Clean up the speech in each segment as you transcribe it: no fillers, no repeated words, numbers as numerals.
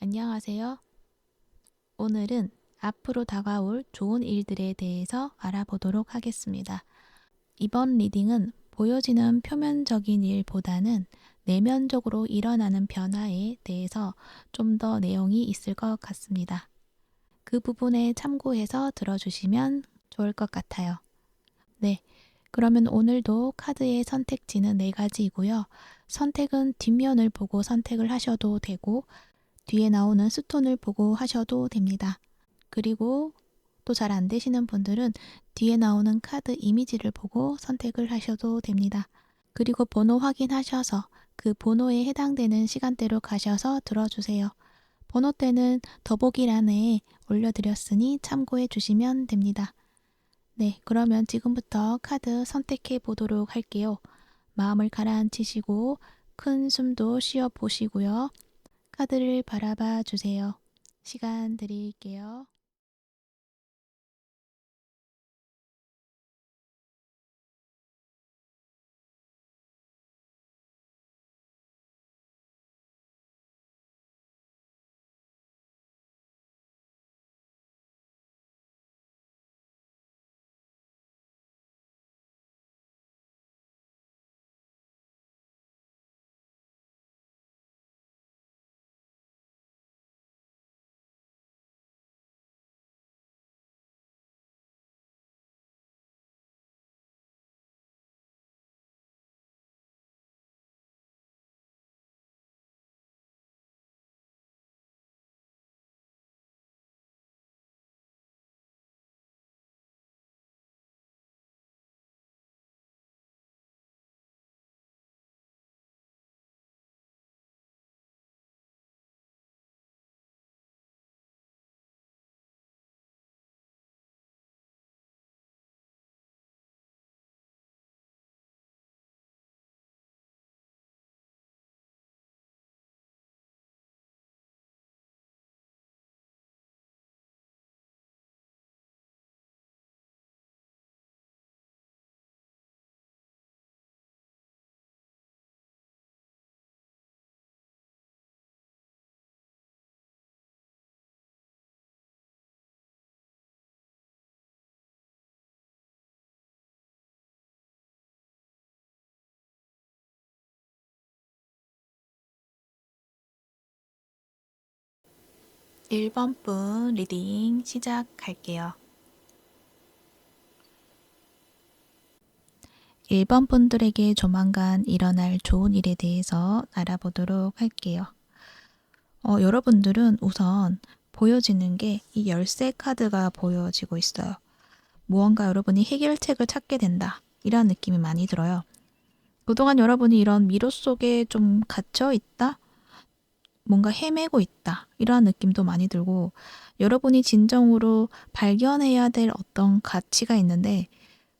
안녕하세요. 오늘은 앞으로 다가올 좋은 일들에 대해서 알아보도록 하겠습니다. 이번 리딩은 보여지는 표면적인 일보다는 내면적으로 일어나는 변화에 대해서 좀 더 내용이 있을 것 같습니다. 그 부분에 참고해서 들어주시면 좋을 것 같아요. 네, 그러면 오늘도 카드의 선택지는 4가지이고요. 선택은 뒷면을 보고 선택을 하셔도 되고 뒤에 나오는 스톤을 보고 하셔도 됩니다. 그리고 또 잘 안 되시는 분들은 뒤에 나오는 카드 이미지를 보고 선택을 하셔도 됩니다. 그리고 번호 확인하셔서 그 번호에 해당되는 시간대로 가셔서 들어주세요. 번호대는 더보기란에 올려드렸으니 참고해 주시면 됩니다. 네, 그러면 지금부터 카드 선택해 보도록 할게요. 마음을 가라앉히시고 큰 숨도 쉬어 보시고요. 카드를 바라봐 주세요. 시간 드릴게요. 일 번 분 리딩 시작할게요. 1번 분들에게 조만간 일어날 좋은 일에 대해서 알아보도록 할게요. 여러분들은 우선 보여지는 게 이 열쇠 카드가 보여지고 있어요. 무언가 여러분이 해결책을 찾게 된다. 이런 느낌이 많이 들어요. 그동안 여러분이 이런 미로 속에 좀 갇혀 있다? 뭔가 헤매고 있다. 이러한 느낌도 많이 들고 여러분이 진정으로 발견해야 될 어떤 가치가 있는데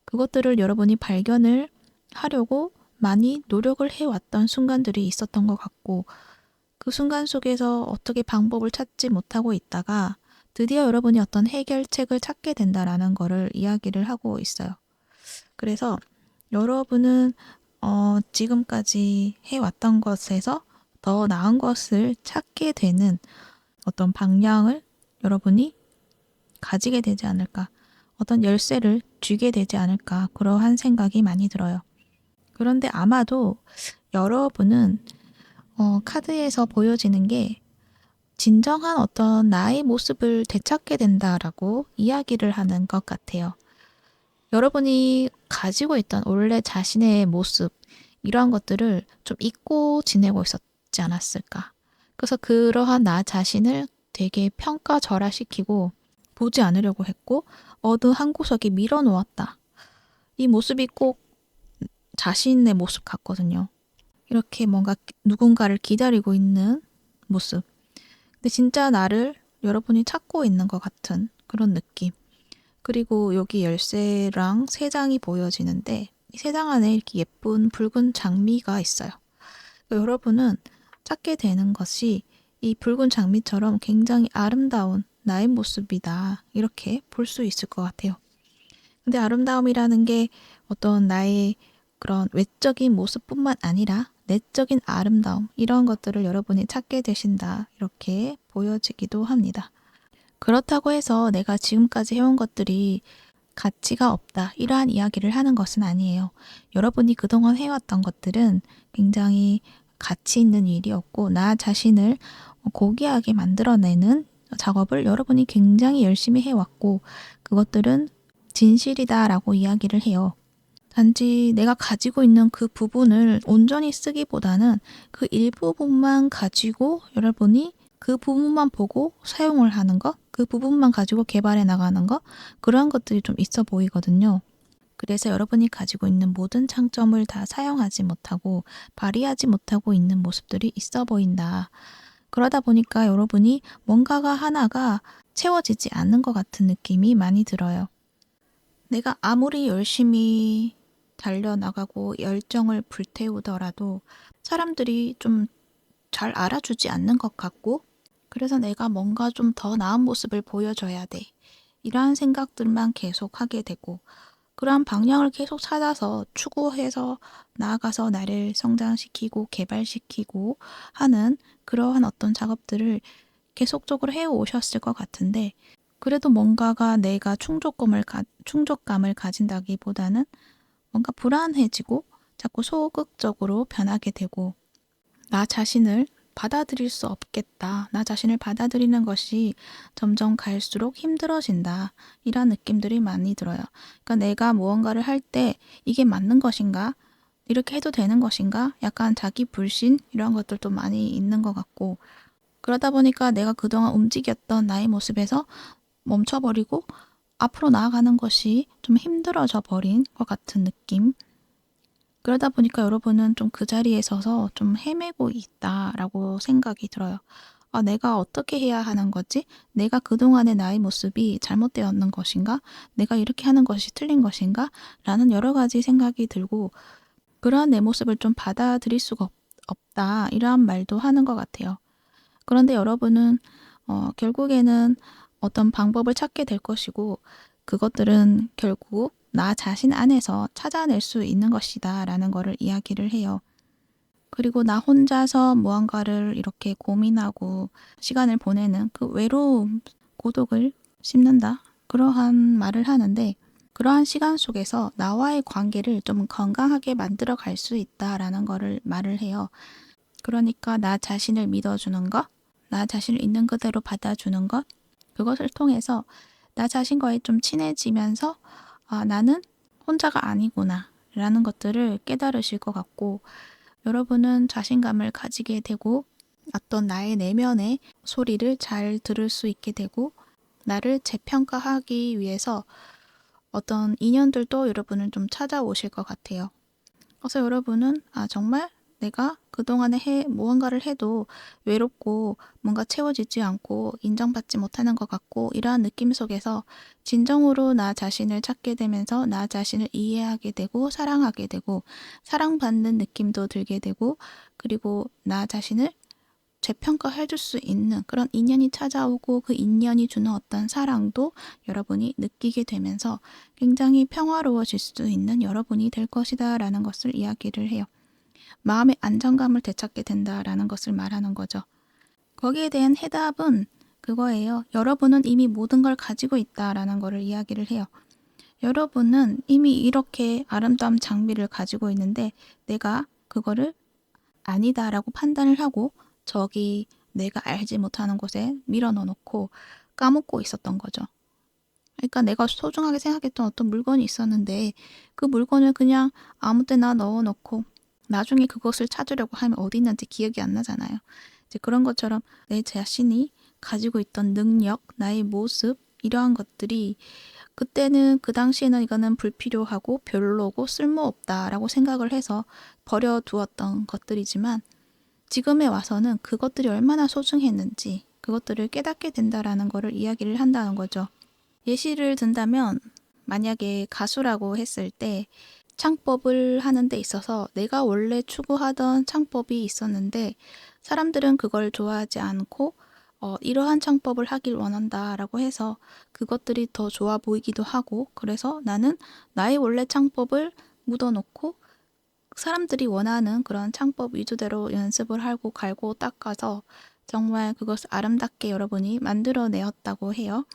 그것들을 여러분이 발견을 하려고 많이 노력을 해왔던 순간들이 있었던 것 같고 그 순간 속에서 어떻게 방법을 찾지 못하고 있다가 드디어 여러분이 어떤 해결책을 찾게 된다라는 거를 이야기를 하고 있어요. 그래서 여러분은 지금까지 해왔던 것에서 더 나은 것을 찾게 되는 어떤 방향을 여러분이 가지게 되지 않을까, 어떤 열쇠를 쥐게 되지 않을까, 그러한 생각이 많이 들어요. 그런데 아마도 여러분은 카드에서 보여지는 게 진정한 어떤 나의 모습을 되찾게 된다라고 이야기를 하는 것 같아요. 여러분이 가지고 있던 원래 자신의 모습, 이러한 것들을 좀 잊고 지내고 있었지 않았을까. 그래서 그러한 나 자신을 되게 평가절하시키고 보지 않으려고 했고 어느 한 구석에 밀어놓았다. 이 모습이 꼭 자신의 모습 같거든요. 이렇게 뭔가 누군가를 기다리고 있는 모습. 근데 진짜 나를 여러분이 찾고 있는 것 같은 그런 느낌. 그리고 여기 열쇠랑 세 장이 보여지는데 이 세 장 안에 이렇게 예쁜 붉은 장미가 있어요. 그러니까 여러분은 찾게 되는 것이 이 붉은 장미처럼 굉장히 아름다운 나의 모습이다. 이렇게 볼 수 있을 것 같아요. 근데 아름다움이라는 게 어떤 나의 그런 외적인 모습뿐만 아니라 내적인 아름다움 이런 것들을 여러분이 찾게 되신다 이렇게 보여지기도 합니다. 그렇다고 해서 내가 지금까지 해온 것들이 가치가 없다 이러한 이야기를 하는 것은 아니에요. 여러분이 그동안 해왔던 것들은 굉장히 가치 있는 일이었고 나 자신을 고귀하게 만들어내는 작업을 여러분이 굉장히 열심히 해왔고 그것들은 진실이다라고 이야기를 해요. 단지 내가 가지고 있는 그 부분을 온전히 쓰기보다는 그 일부분만 가지고 여러분이 그 부분만 보고 사용을 하는 것, 그 부분만 가지고 개발해 나가는 것, 그러한 것들이 좀 있어 보이거든요. 그래서 여러분이 가지고 있는 모든 장점을 다 사용하지 못하고 발휘하지 못하고 있는 모습들이 있어 보인다. 그러다 보니까 여러분이 뭔가가 하나가 채워지지 않는 것 같은 느낌이 많이 들어요. 내가 아무리 열심히 달려나가고 열정을 불태우더라도 사람들이 좀 잘 알아주지 않는 것 같고 그래서 내가 뭔가 좀 더 나은 모습을 보여줘야 돼. 이러한 생각들만 계속 하게 되고 그러한 방향을 계속 찾아서 추구해서 나아가서 나를 성장시키고 개발시키고 하는 그러한 어떤 작업들을 계속적으로 해오셨을 것 같은데 그래도 뭔가가 내가 충족감을 가진다기보다는 뭔가 불안해지고 자꾸 소극적으로 변하게 되고 나 자신을 받아들일 수 없겠다. 나 자신을 받아들이는 것이 점점 갈수록 힘들어진다. 이런 느낌들이 많이 들어요. 그러니까 내가 무언가를 할 때 이게 맞는 것인가? 이렇게 해도 되는 것인가? 약간 자기 불신 이런 것들도 많이 있는 것 같고 그러다 보니까 내가 그동안 움직였던 나의 모습에서 멈춰버리고 앞으로 나아가는 것이 좀 힘들어져 버린 것 같은 느낌. 그러다 보니까 여러분은 좀 그 자리에 서서 좀 헤매고 있다라고 생각이 들어요. 아, 내가 어떻게 해야 하는 거지? 내가 그동안의 나의 모습이 잘못되었는 것인가? 내가 이렇게 하는 것이 틀린 것인가? 라는 여러 가지 생각이 들고 그러한 내 모습을 좀 받아들일 수가 없다. 이러한 말도 하는 것 같아요. 그런데 여러분은 결국에는 어떤 방법을 찾게 될 것이고 그것들은 결국 나 자신 안에서 찾아낼 수 있는 것이다 라는 거를 이야기를 해요. 그리고 나 혼자서 무언가를 이렇게 고민하고 시간을 보내는 그 외로움, 고독을 씹는다. 그러한 말을 하는데 그러한 시간 속에서 나와의 관계를 좀 건강하게 만들어 갈 수 있다라는 거를 말을 해요. 그러니까 나 자신을 믿어주는 것, 나 자신을 있는 그대로 받아주는 것, 그것을 통해서 나 자신과의 좀 친해지면서 아, 나는 혼자가 아니구나 라는 것들을 깨달으실 것 같고 여러분은 자신감을 가지게 되고 어떤 나의 내면의 소리를 잘 들을 수 있게 되고 나를 재평가하기 위해서 어떤 인연들도 여러분을 좀 찾아오실 것 같아요. 그래서 여러분은 아, 정말 내가 그동안에 무언가를 해도 외롭고 뭔가 채워지지 않고 인정받지 못하는 것 같고 이러한 느낌 속에서 진정으로 나 자신을 찾게 되면서 나 자신을 이해하게 되고 사랑하게 되고 사랑받는 느낌도 들게 되고 그리고 나 자신을 재평가해 줄 수 있는 그런 인연이 찾아오고 그 인연이 주는 어떤 사랑도 여러분이 느끼게 되면서 굉장히 평화로워질 수 있는 여러분이 될 것이다 라는 것을 이야기를 해요. 마음의 안정감을 되찾게 된다라는 것을 말하는 거죠. 거기에 대한 해답은 그거예요. 여러분은 이미 모든 걸 가지고 있다라는 것을 이야기를 해요. 여러분은 이미 이렇게 아름다운 장비를 가지고 있는데 내가 그거를 아니다라고 판단을 하고 저기 내가 알지 못하는 곳에 밀어넣어놓고 까먹고 있었던 거죠. 그러니까 내가 소중하게 생각했던 어떤 물건이 있었는데 그 물건을 그냥 아무 때나 넣어놓고 나중에 그것을 찾으려고 하면 어디 있는지 기억이 안 나잖아요. 이제 그런 것처럼 내 자신이 가지고 있던 능력, 나의 모습 이러한 것들이 그때는 그 당시에는 이거는 불필요하고 별로고 쓸모없다라고 생각을 해서 버려두었던 것들이지만 지금에 와서는 그것들이 얼마나 소중했는지 그것들을 깨닫게 된다라는 것을 이야기를 한다는 거죠. 예시를 든다면 만약에 가수라고 했을 때 창법을 하는 데 있어서 내가 원래 추구하던 창법이 있었는데 사람들은 그걸 좋아하지 않고 이러한 창법을 하길 원한다라고 해서 그것들이 더 좋아 보이기도 하고 그래서 나는 나의 원래 창법을 묻어놓고 사람들이 원하는 그런 창법 위주대로 연습을 하고 갈고 닦아서 정말 그것을 아름답게 여러분이 만들어내었다고 해요.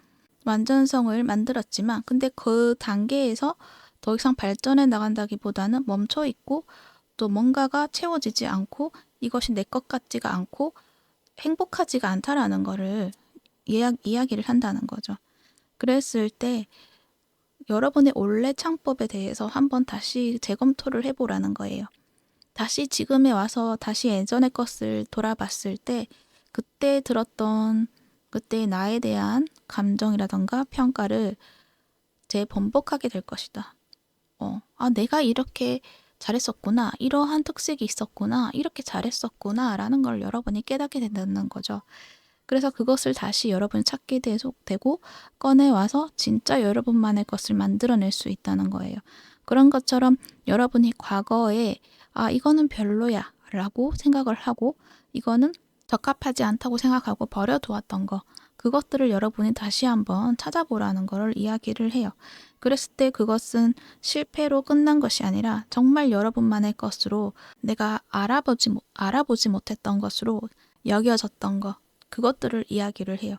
완전성을 만들었지만 근데 그 단계에서 더 이상 발전해 나간다기보다는 멈춰 있고 또 뭔가가 채워지지 않고 이것이 내 것 같지가 않고 행복하지가 않다라는 거를 이야기를 한다는 거죠. 그랬을 때 여러분의 원래 창법에 대해서 한번 다시 재검토를 해보라는 거예요. 다시 지금에 와서 다시 예전의 것을 돌아봤을 때 그때 들었던 그때의 나에 대한 감정이라던가 평가를 재번복하게 될 것이다. 내가 이렇게 잘했었구나. 이러한 특색이 있었구나. 이렇게 잘했었구나. 라는 걸 여러분이 깨닫게 된다는 거죠. 그래서 그것을 다시 여러분이 찾게 되고 꺼내와서 진짜 여러분만의 것을 만들어낼 수 있다는 거예요. 그런 것처럼 여러분이 과거에 이거는 별로야 라고 생각을 하고 이거는 적합하지 않다고 생각하고 버려두었던 거 그것들을 여러분이 다시 한번 찾아보라는 것을 이야기를 해요. 그랬을 때 그것은 실패로 끝난 것이 아니라 정말 여러분만의 것으로 내가 알아보지 못했던 것으로 여겨졌던 것 그것들을 이야기를 해요.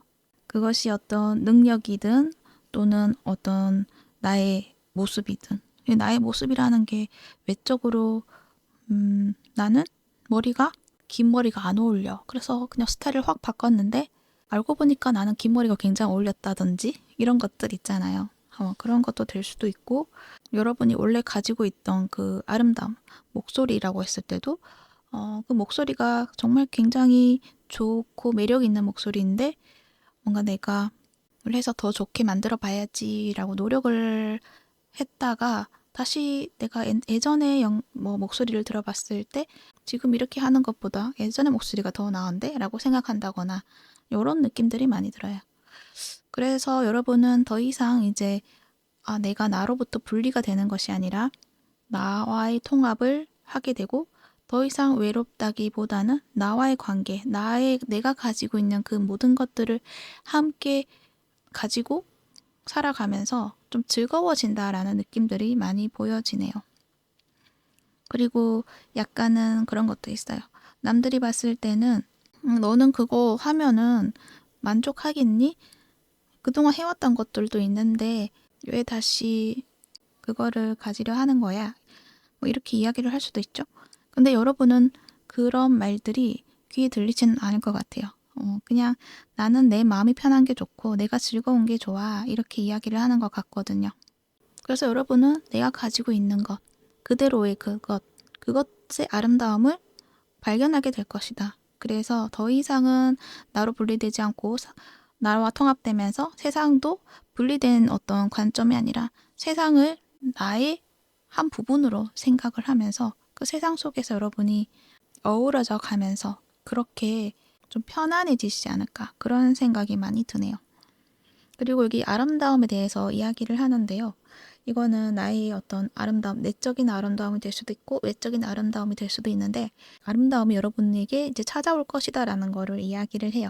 그것이 어떤 능력이든 또는 어떤 나의 모습이든 나의 모습이라는 게 외적으로 나는 머리가 긴 머리가 안 어울려. 그래서 그냥 스타일을 확 바꿨는데 알고 보니까 나는 긴 머리가 굉장히 어울렸다든지 이런 것들 있잖아요. 그런 것도 될 수도 있고 여러분이 원래 가지고 있던 그 아름다움, 목소리라고 했을 때도 그 목소리가 정말 굉장히 좋고 매력 있는 목소리인데 뭔가 내가 해서 더 좋게 만들어 봐야지라고 노력을 했다가 다시 내가 예전에 목소리를 들어봤을 때 지금 이렇게 하는 것보다 예전의 목소리가 더 나은데? 라고 생각한다거나 이런 느낌들이 많이 들어요. 그래서 여러분은 더 이상 이제 내가 나로부터 분리가 되는 것이 아니라 나와의 통합을 하게 되고 더 이상 외롭다기보다는 나와의 관계, 내가 가지고 있는 그 모든 것들을 함께 가지고 살아가면서 좀 즐거워진다라는 느낌들이 많이 보여지네요. 그리고 약간은 그런 것도 있어요. 남들이 봤을 때는 너는 그거 하면은 만족하겠니? 그동안 해왔던 것들도 있는데 왜 다시 그거를 가지려 하는 거야? 이렇게 이야기를 할 수도 있죠. 근데 여러분은 그런 말들이 귀에 들리지는 않을 것 같아요. 그냥 나는 내 마음이 편한 게 좋고 내가 즐거운 게 좋아 이렇게 이야기를 하는 것 같거든요. 그래서 여러분은 내가 가지고 있는 것 그대로의 그것의 아름다움을 발견하게 될 것이다. 그래서 더 이상은 나로 분리되지 않고 나와 통합되면서 세상도 분리된 어떤 관점이 아니라 세상을 나의 한 부분으로 생각을 하면서 그 세상 속에서 여러분이 어우러져 가면서 그렇게 좀 편안해지시지 않을까 그런 생각이 많이 드네요. 그리고 여기 아름다움에 대해서 이야기를 하는데요. 이거는 나의 어떤 아름다움, 내적인 아름다움이 될 수도 있고 외적인 아름다움이 될 수도 있는데 아름다움이 여러분에게 이제 찾아올 것이다라는 거를 이야기를 해요.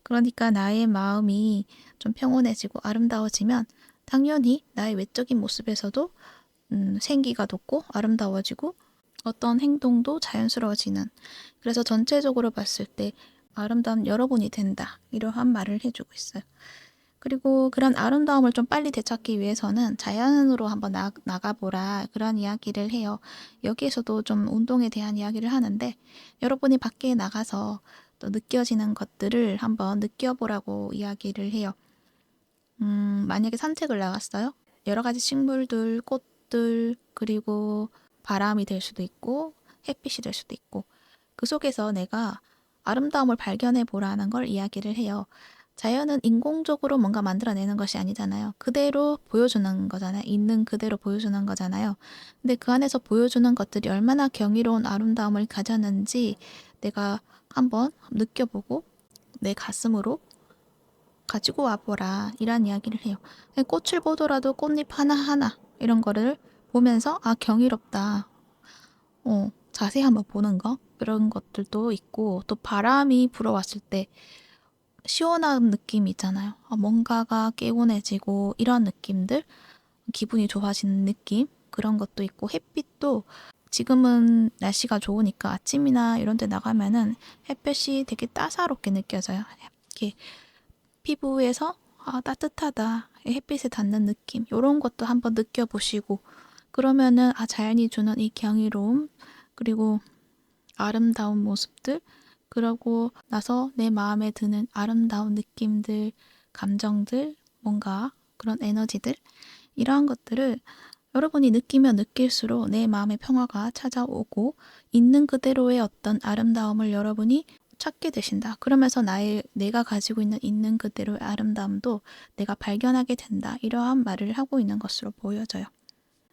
그러니까 나의 마음이 좀 평온해지고 아름다워지면 당연히 나의 외적인 모습에서도 생기가 돋고 아름다워지고 어떤 행동도 자연스러워지는 그래서 전체적으로 봤을 때 아름다운 여러분이 된다 이러한 말을 해주고 있어요. 그리고 그런 아름다움을 좀 빨리 되찾기 위해서는 자연으로 한번 나가보라 그런 이야기를 해요. 여기에서도 좀 운동에 대한 이야기를 하는데 여러분이 밖에 나가서 또 느껴지는 것들을 한번 느껴보라고 이야기를 해요. 만약에 산책을 나갔어요. 여러 가지 식물들, 꽃들, 그리고 바람이 될 수도 있고 햇빛이 될 수도 있고 그 속에서 내가 아름다움을 발견해 보라는 걸 이야기를 해요. 자연은 인공적으로 뭔가 만들어내는 것이 아니잖아요. 그대로 보여주는 거잖아요. 있는 그대로 보여주는 거잖아요. 근데 그 안에서 보여주는 것들이 얼마나 경이로운 아름다움을 가졌는지 내가 한번 느껴보고 내 가슴으로 가지고 와보라 이런 이야기를 해요. 꽃을 보더라도 꽃잎 하나하나 이런 거를 보면서 경이롭다. 자세히 한번 보는 거 그런 것들도 있고 또 바람이 불어왔을 때 시원한 느낌이 있잖아요. 뭔가가 개운해지고 이런 느낌들 기분이 좋아지는 느낌 그런 것도 있고 햇빛도 지금은 날씨가 좋으니까 아침이나 이런 데 나가면은 햇볕이 되게 따사롭게 느껴져요. 이렇게 피부에서 따뜻하다, 햇빛에 닿는 느낌, 이런 것도 한번 느껴보시고, 그러면은 자연이 주는 이 경이로움, 그리고 아름다운 모습들, 그러고 나서 내 마음에 드는 아름다운 느낌들, 감정들, 뭔가 그런 에너지들, 이러한 것들을 여러분이 느끼면 느낄수록 내 마음의 평화가 찾아오고 있는 그대로의 어떤 아름다움을 여러분이 찾게 되신다. 그러면서 내가 가지고 있는 그대로의 아름다움도 내가 발견하게 된다. 이러한 말을 하고 있는 것으로 보여져요.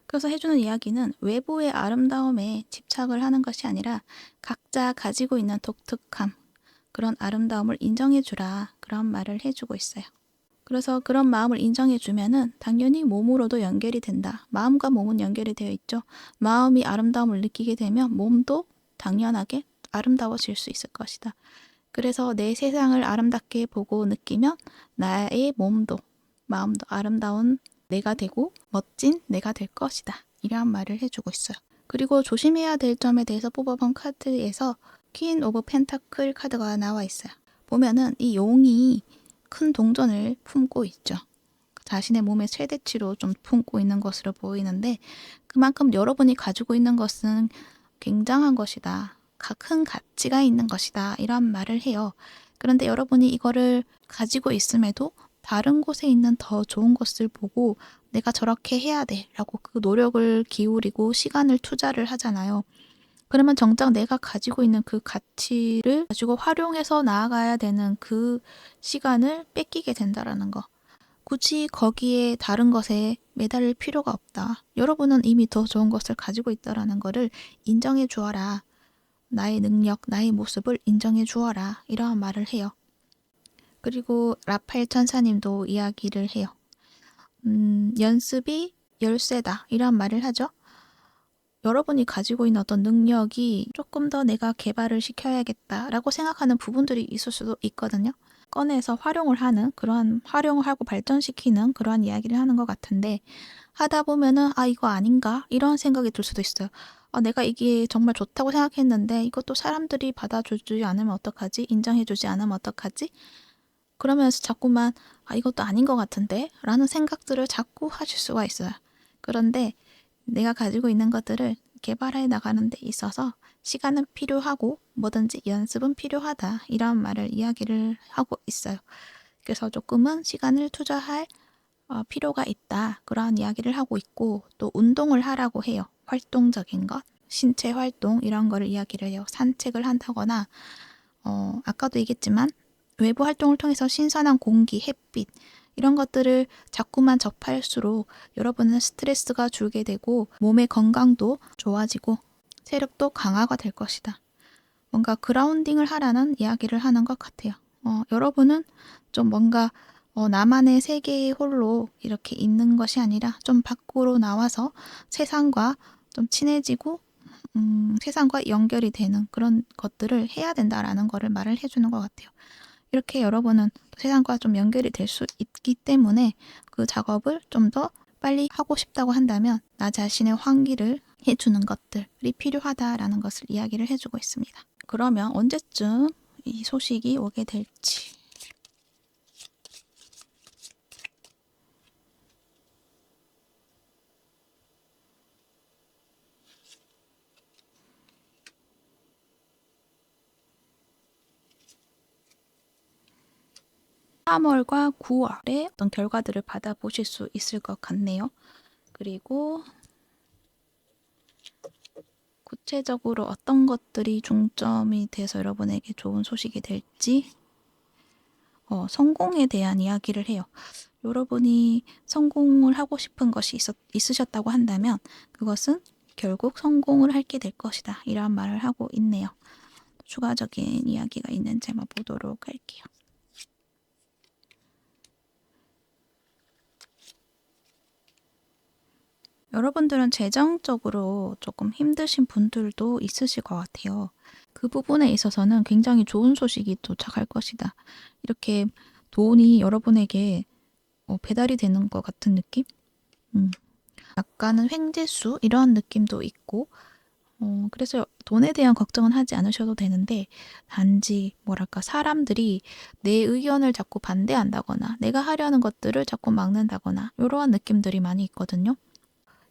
그래서 해주는 이야기는 외부의 아름다움에 집착을 하는 것이 아니라 각자 가지고 있는 독특함, 그런 아름다움을 인정해주라. 그런 말을 해주고 있어요. 그래서 그런 마음을 인정해주면은 당연히 몸으로도 연결이 된다. 마음과 몸은 연결이 되어 있죠. 마음이 아름다움을 느끼게 되면 몸도 당연하게 아름다워질 수 있을 것이다. 그래서 내 세상을 아름답게 보고 느끼면 나의 몸도 마음도 아름다운 내가 되고 멋진 내가 될 것이다. 이러한 말을 해주고 있어요. 그리고 조심해야 될 점에 대해서 뽑아본 카드에서 퀸 오브 펜타클 카드가 나와 있어요. 보면은 이 용이 큰 동전을 품고 있죠. 자신의 몸의 최대치로 좀 품고 있는 것으로 보이는데 그만큼 여러분이 가지고 있는 것은 굉장한 것이다. 큰 가치가 있는 것이다. 이런 말을 해요. 그런데 여러분이 이거를 가지고 있음에도 다른 곳에 있는 더 좋은 것을 보고 내가 저렇게 해야 돼 라고 그 노력을 기울이고 시간을 투자를 하잖아요. 그러면 정작 내가 가지고 있는 그 가치를 가지고 활용해서 나아가야 되는 그 시간을 뺏기게 된다라는 거. 굳이 거기에 다른 것에 매달릴 필요가 없다. 여러분은 이미 더 좋은 것을 가지고 있다라는 거를 인정해 주어라. 나의 능력, 나의 모습을 인정해 주어라. 이러한 말을 해요. 그리고 라파엘 천사님도 이야기를 해요. 연습이 열쇠다. 이러한 말을 하죠. 여러분이 가지고 있는 어떤 능력이 조금 더 내가 개발을 시켜야겠다라고 생각하는 부분들이 있을 수도 있거든요. 꺼내서 활용을 하는 그러한 활용을 하고 발전시키는 그러한 이야기를 하는 것 같은데 하다 보면은 이거 아닌가? 이런 생각이 들 수도 있어요. 내가 이게 정말 좋다고 생각했는데 이것도 사람들이 받아주지 않으면 어떡하지? 인정해주지 않으면 어떡하지? 그러면서 자꾸만 이것도 아닌 것 같은데? 라는 생각들을 자꾸 하실 수가 있어요. 그런데 내가 가지고 있는 것들을 개발해 나가는 데 있어서 시간은 필요하고 뭐든지 연습은 필요하다. 이런 말을 이야기를 하고 있어요. 그래서 조금은 시간을 투자할 필요가 있다. 그런 이야기를 하고 있고 또 운동을 하라고 해요. 활동적인 것, 신체 활동 이런 거를 이야기를 해요. 산책을 한다거나 아까도 얘기했지만 외부 활동을 통해서 신선한 공기, 햇빛 이런 것들을 자꾸만 접할수록 여러분은 스트레스가 줄게 되고 몸의 건강도 좋아지고 세력도 강화가 될 것이다. 뭔가 그라운딩을 하라는 이야기를 하는 것 같아요. 여러분은 좀 뭔가 나만의 세계에 홀로 이렇게 있는 것이 아니라 좀 밖으로 나와서 세상과 좀 친해지고 세상과 연결이 되는 그런 것들을 해야 된다라는 거를 말을 해주는 것 같아요. 이렇게 여러분은 세상과 좀 연결이 될 수 있기 때문에 그 작업을 좀 더 빨리 하고 싶다고 한다면 나 자신의 환기를 해주는 것들이 필요하다라는 것을 이야기를 해주고 있습니다. 그러면 언제쯤 이 소식이 오게 될지. (3월과 9월에) 어떤 결과들을 받아보실 수 있을 것 같네요. 그리고 구체적으로 어떤 것들이 중점이 돼서 여러분에게 좋은 소식이 될지 성공에 대한 이야기를 해요. 여러분이 성공을 하고 싶은 것이 있으셨다고 한다면 그것은 결국 성공을 하게 될 것이다. 이런 말을 하고 있네요. 추가적인 이야기가 있는지 한번 보도록 할게요. 여러분들은 재정적으로 조금 힘드신 분들도 있으실 것 같아요. 그 부분에 있어서는 굉장히 좋은 소식이 도착할 것이다. 이렇게 돈이 여러분에게 배달이 되는 것 같은 느낌? 약간은 횡재수 이런 느낌도 있고 그래서 돈에 대한 걱정은 하지 않으셔도 되는데 단지 뭐랄까 사람들이 내 의견을 자꾸 반대한다거나 내가 하려는 것들을 자꾸 막는다거나 이러한 느낌들이 많이 있거든요.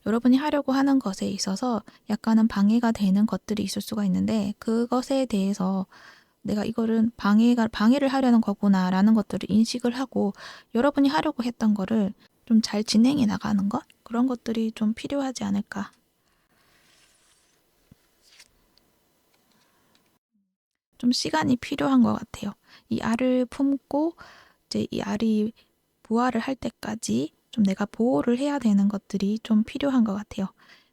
여러분이 하려고 하는 것에 있어서 약간은 방해가 되는 것들이 있을 수가 있는데 그것에 대해서 내가 이거는 방해를 하려는 거구나라는 것들을 인식을 하고 여러분이 하려고 했던 거를 좀 잘 진행해 나가는 것? 그런 것들이 좀 필요하지 않을까. 좀 시간이 필요한 것 같아요. 이 알을 품고 이제 이 알이 부화를 할 때까지 좀 내가 보호를 해야 되는 것들이 좀 필요한 것 같아요.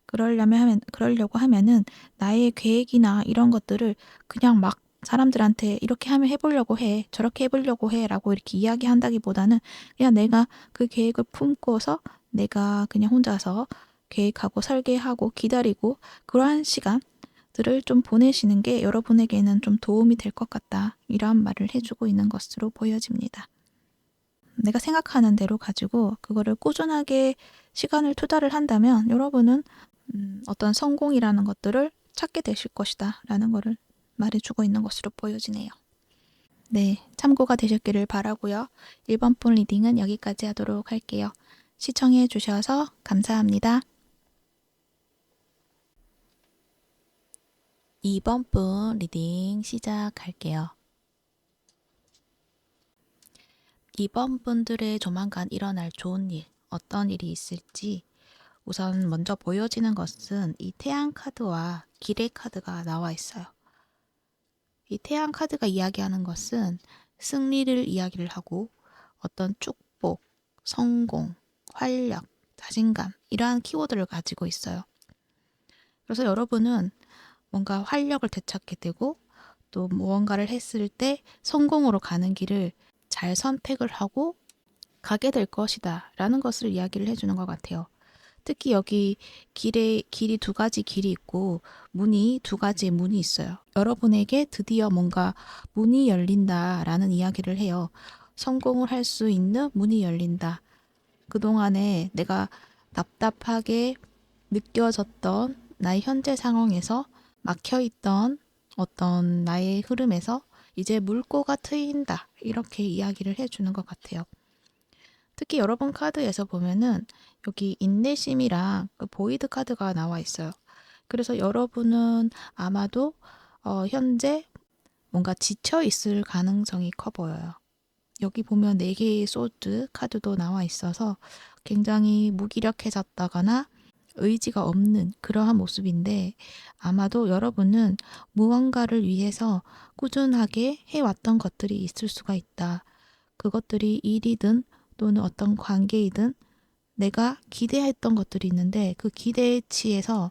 그러려고 하면은 나의 계획이나 이런 것들을 그냥 막 사람들한테 이렇게 하면 해보려고 해, 저렇게 해보려고 해 라고 이렇게 이야기한다기보다는 그냥 내가 그 계획을 품고서 내가 그냥 혼자서 계획하고 설계하고 기다리고 그러한 시간들을 좀 보내시는 게 여러분에게는 좀 도움이 될 것 같다. 이러한 말을 해주고 있는 것으로 보여집니다. 내가 생각하는 대로 가지고 그거를 꾸준하게 시간을 투자를 한다면 여러분은 어떤 성공이라는 것들을 찾게 되실 것이다 라는 거를 말해주고 있는 것으로 보여지네요. 네, 참고가 되셨기를 바라고요. 1번 분 리딩은 여기까지 하도록 할게요. 시청해 주셔서 감사합니다. 2번 분 리딩 시작할게요. 2번 분들의 조만간 일어날 좋은 일, 어떤 일이 있을지 우선 먼저 보여지는 것은 이 태양 카드와 기뢰 카드가 나와 있어요. 이 태양 카드가 이야기하는 것은 승리를 이야기를 하고 어떤 축복, 성공, 활력, 자신감 이러한 키워드를 가지고 있어요. 그래서 여러분은 뭔가 활력을 되찾게 되고 또 무언가를 했을 때 성공으로 가는 길을 잘 선택을 하고 가게 될 것이다 라는 것을 이야기를 해주는 것 같아요. 특히 여기 길이 두 가지 길이 있고 문이 두 가지의 문이 있어요. 여러분에게 드디어 뭔가 문이 열린다라는 이야기를 해요. 성공을 할 수 있는 문이 열린다. 그동안에 내가 답답하게 느껴졌던 나의 현재 상황에서 막혀있던 어떤 나의 흐름에서 이제 물꼬가 트인다. 이렇게 이야기를 해주는 것 같아요. 특히 여러분 카드에서 보면은 여기 인내심이랑 그 보이드 카드가 나와 있어요. 그래서 여러분은 아마도 현재 뭔가 지쳐 있을 가능성이 커 보여요. 여기 보면 4개의 소드 카드도 나와 있어서 굉장히 무기력해졌다거나 의지가 없는 그러한 모습인데 아마도 여러분은 무언가를 위해서 꾸준하게 해왔던 것들이 있을 수가 있다. 그것들이 일이든 또는 어떤 관계이든 내가 기대했던 것들이 있는데 그 기대치에서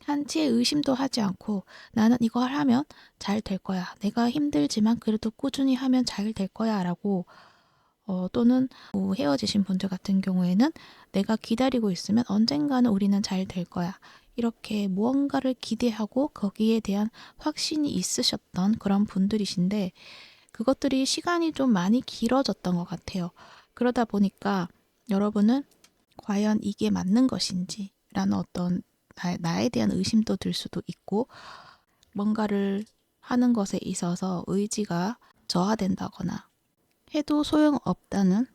한치의 의심도 하지 않고 나는 이거 하면 잘 될 거야. 내가 힘들지만 그래도 꾸준히 하면 잘 될 거야 라고 또는 헤어지신 분들 같은 경우에는 내가 기다리고 있으면 언젠가는 우리는 잘 될 거야. 이렇게 무언가를 기대하고 거기에 대한 확신이 있으셨던 그런 분들이신데 그것들이 시간이 좀 많이 길어졌던 것 같아요. 그러다 보니까 여러분은 과연 이게 맞는 것인지 라는 어떤 나에 대한 의심도 들 수도 있고 뭔가를 하는 것에 있어서 의지가 저하된다거나 해도 소용없다는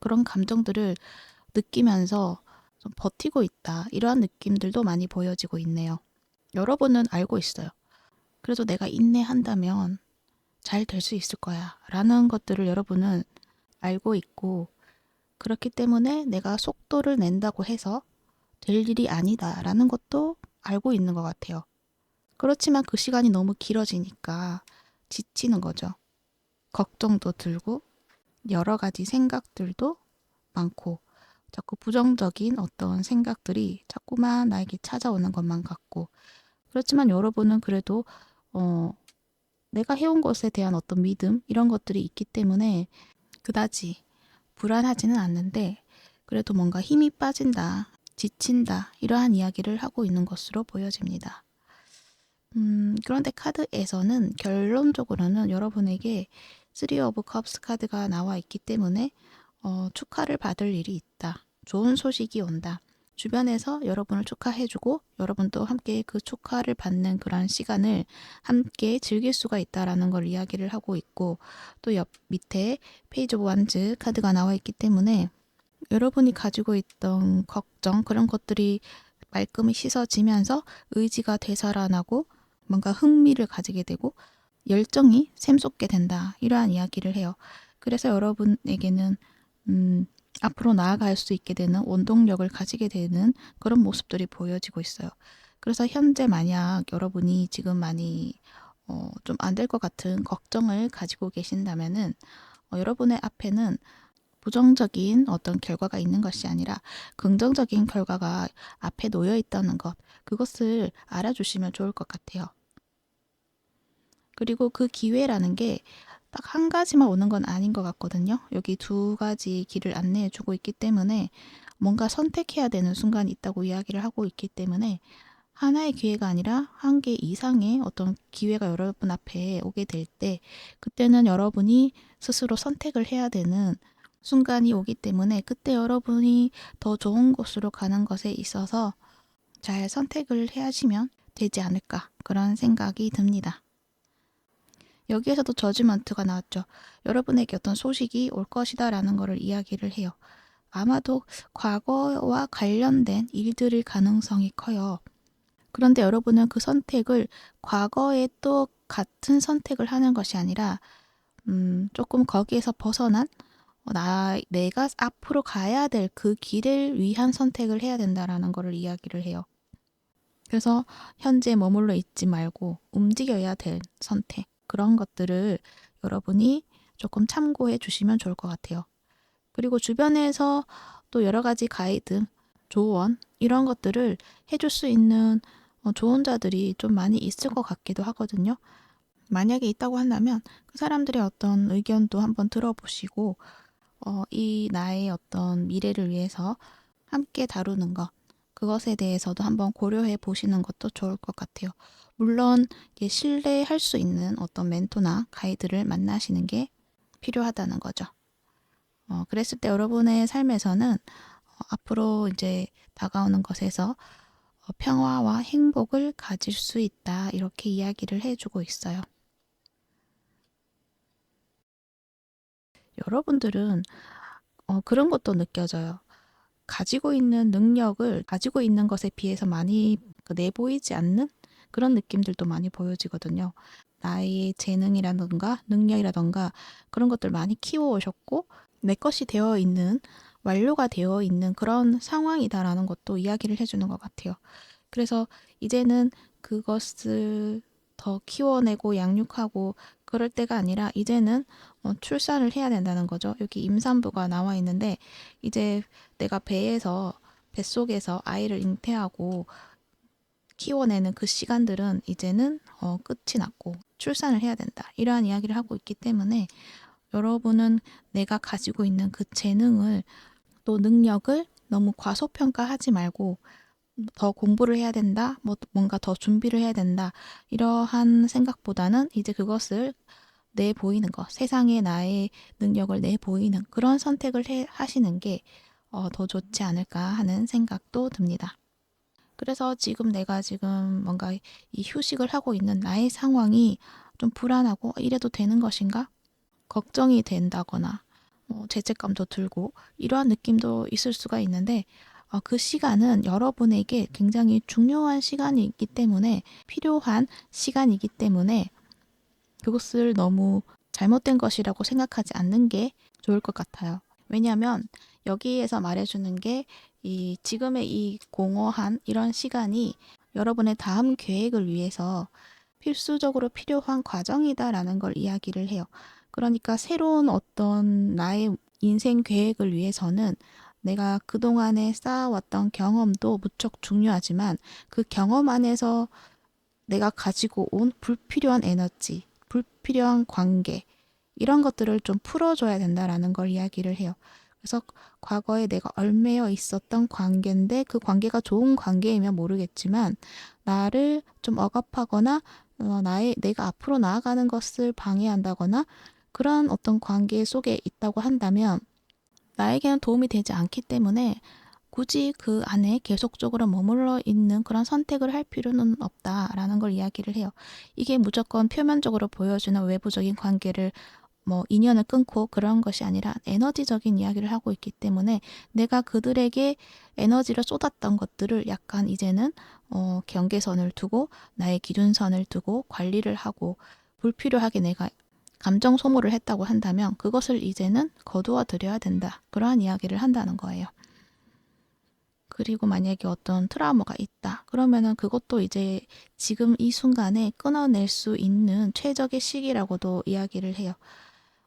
그런 감정들을 느끼면서 좀 버티고 있다. 이러한 느낌들도 많이 보여지고 있네요. 여러분은 알고 있어요. 그래도 내가 인내한다면 잘 될 수 있을 거야. 라는 것들을 여러분은 알고 있고 그렇기 때문에 내가 속도를 낸다고 해서 될 일이 아니다. 라는 것도 알고 있는 것 같아요. 그렇지만 그 시간이 너무 길어지니까 지치는 거죠. 걱정도 들고 여러 가지 생각들도 많고 자꾸 부정적인 어떤 생각들이 자꾸만 나에게 찾아오는 것만 같고 그렇지만 여러분은 그래도 내가 해온 것에 대한 어떤 믿음 이런 것들이 있기 때문에 그다지 불안하지는 않는데 그래도 뭔가 힘이 빠진다, 지친다 이러한 이야기를 하고 있는 것으로 보여집니다. 그런데 카드에서는 결론적으로는 여러분에게 3 of Cups 카드가 나와 있기 때문에 축하를 받을 일이 있다. 좋은 소식이 온다. 주변에서 여러분을 축하해주고 여러분도 함께 그 축하를 받는 그런 시간을 함께 즐길 수가 있다라는 걸 이야기를 하고 있고, 또 옆 밑에 페이지 오브 완즈 카드가 나와 있기 때문에 여러분이 가지고 있던 걱정, 그런 것들이 말끔히 씻어지면서 의지가 되살아나고 뭔가 흥미를 가지게 되고 열정이 샘솟게 된다, 이러한 이야기를 해요. 그래서 여러분에게는 앞으로 나아갈 수 있게 되는 원동력을 가지게 되는 그런 모습들이 보여지고 있어요. 그래서 현재 만약 여러분이 지금 많이 좀 안 될 것 같은 걱정을 가지고 계신다면은 여러분의 앞에는 부정적인 어떤 결과가 있는 것이 아니라 긍정적인 결과가 앞에 놓여 있다는 것, 그것을 알아주시면 좋을 것 같아요. 그리고 그 기회라는 게 딱 한 가지만 오는 건 아닌 것 같거든요. 여기 두 가지 길을 안내해 주고 있기 때문에 뭔가 선택해야 되는 순간이 있다고 이야기를 하고 있기 때문에 하나의 기회가 아니라 한 개 이상의 어떤 기회가 여러분 앞에 오게 될 때, 그때는 여러분이 스스로 선택을 해야 되는 순간이 오기 때문에 그때 여러분이 더 좋은 곳으로 가는 것에 있어서 잘 선택을 하시면 되지 않을까, 그런 생각이 듭니다. 여기에서도 저지먼트가 나왔죠. 여러분에게 어떤 소식이 올 것이다 라는 것을 이야기를 해요. 아마도 과거와 관련된 일들일 가능성이 커요. 그런데 여러분은 그 선택을 과거에 또 같은 선택을 하는 것이 아니라 조금 거기에서 벗어난 내가 앞으로 가야 될 그 길을 위한 선택을 해야 된다라는 것을 이야기를 해요. 그래서 현재 머물러 있지 말고 움직여야 될 선택, 그런 것들을 여러분이 조금 참고해 주시면 좋을 것 같아요. 그리고 주변에서 또 여러 가지 가이드, 조언, 이런 것들을 해줄 수 있는 조언자들이 좀 많이 있을 것 같기도 하거든요. 만약에 있다고 한다면 그 사람들의 어떤 의견도 한번 들어보시고 이 나의 어떤 미래를 위해서 함께 다루는 것, 그것에 대해서도 한번 고려해 보시는 것도 좋을 것 같아요. 물론 신뢰할 수 있는 어떤 멘토나 가이드를 만나시는 게 필요하다는 거죠. 그랬을 때 여러분의 삶에서는 앞으로 이제 다가오는 것에서 평화와 행복을 가질 수 있다, 이렇게 이야기를 해주고 있어요. 여러분들은 그런 것도 느껴져요. 가지고 있는 능력을 가지고 있는 것에 비해서 많이 내보이지 않는 그런 느낌들도 많이 보여지거든요. 나의 재능이라던가 능력이라던가 그런 것들 많이 키워오셨고 내 것이 되어 있는, 완료가 되어 있는 그런 상황이다라는 것도 이야기를 해주는 것 같아요. 그래서 이제는 그것을 더 키워내고 양육하고 그럴 때가 아니라 이제는 출산을 해야 된다는 거죠. 여기 임산부가 나와 있는데 이제 내가 뱃속에서 아이를 잉태하고 키워내는 그 시간들은 이제는 끝이 났고 출산을 해야 된다, 이러한 이야기를 하고 있기 때문에 여러분은 내가 가지고 있는 그 재능을, 또 능력을 너무 과소평가하지 말고 더 공부를 해야 된다, 뭔가 더 준비를 해야 된다, 이러한 생각보다는 이제 그것을 내보이는 것, 세상에 나의 능력을 내보이는 그런 선택을 하시는 게 더 좋지 않을까 하는 생각도 듭니다. 그래서 지금 내가 지금 뭔가 이 휴식을 하고 있는 나의 상황이 좀 불안하고 이래도 되는 것인가? 걱정이 된다거나 죄책감도 들고 이러한 느낌도 있을 수가 있는데 그 시간은 여러분에게 굉장히 중요한 시간이 있기 때문에, 필요한 시간이기 때문에 그것을 너무 잘못된 것이라고 생각하지 않는 게 좋을 것 같아요. 왜냐하면 여기에서 말해주는 게 이 지금의 이 공허한 이런 시간이 여러분의 다음 계획을 위해서 필수적으로 필요한 과정이다라는 걸 이야기를 해요. 그러니까 새로운 어떤 나의 인생 계획을 위해서는 내가 그동안에 쌓아왔던 경험도 무척 중요하지만 그 경험 안에서 내가 가지고 온 불필요한 에너지, 불필요한 관계, 이런 것들을 좀 풀어줘야 된다라는 걸 이야기를 해요. 그래서 과거에 내가 얽매여 있었던 관계인데 그 관계가 좋은 관계이면 모르겠지만 나를 좀 억압하거나 내가 앞으로 나아가는 것을 방해한다거나 그런 어떤 관계 속에 있다고 한다면 나에게는 도움이 되지 않기 때문에 굳이 그 안에 계속적으로 머물러 있는 그런 선택을 할 필요는 없다라는 걸 이야기를 해요. 이게 무조건 표면적으로 보여주는 외부적인 관계를 뭐 인연을 끊고 그런 것이 아니라 에너지적인 이야기를 하고 있기 때문에 내가 그들에게 에너지를 쏟았던 것들을 약간 이제는 경계선을 두고 나의 기준선을 두고 관리를 하고 불필요하게 내가 감정 소모를 했다고 한다면 그것을 이제는 거두어 드려야 된다. 그러한 이야기를 한다는 거예요. 그리고 만약에 어떤 트라우마가 있다. 그러면은 그것도 이제 지금 이 순간에 끊어낼 수 있는 최적의 시기라고도 이야기를 해요.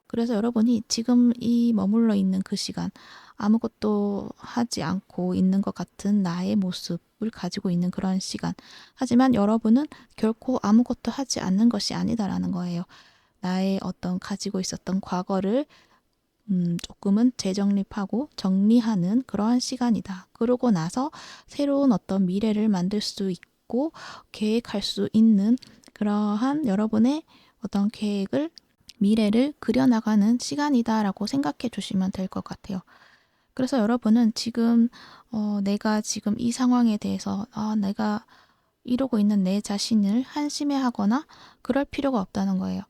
그래서 여러분이 지금 이 머물러 있는 그 시간, 아무것도 하지 않고 있는 것 같은 나의 모습을 가지고 있는 그런 시간. 하지만 여러분은 결코 아무것도 하지 않는 것이 아니다라는 거예요. 나의 어떤 가지고 있었던 과거를 조금은 재정립하고 정리하는 그러한 시간이다. 그러고 나서 새로운 어떤 미래를 만들 수 있고 계획할 수 있는 그러한 여러분의 어떤 계획을 미래를 그려나가는 시간이다라고 생각해 주시면 될 것 같아요. 그래서 여러분은 지금 내가 지금 이 상황에 대해서 내가 이러고 있는 내 자신을 한심해하거나 그럴 필요가 없다는 거예요.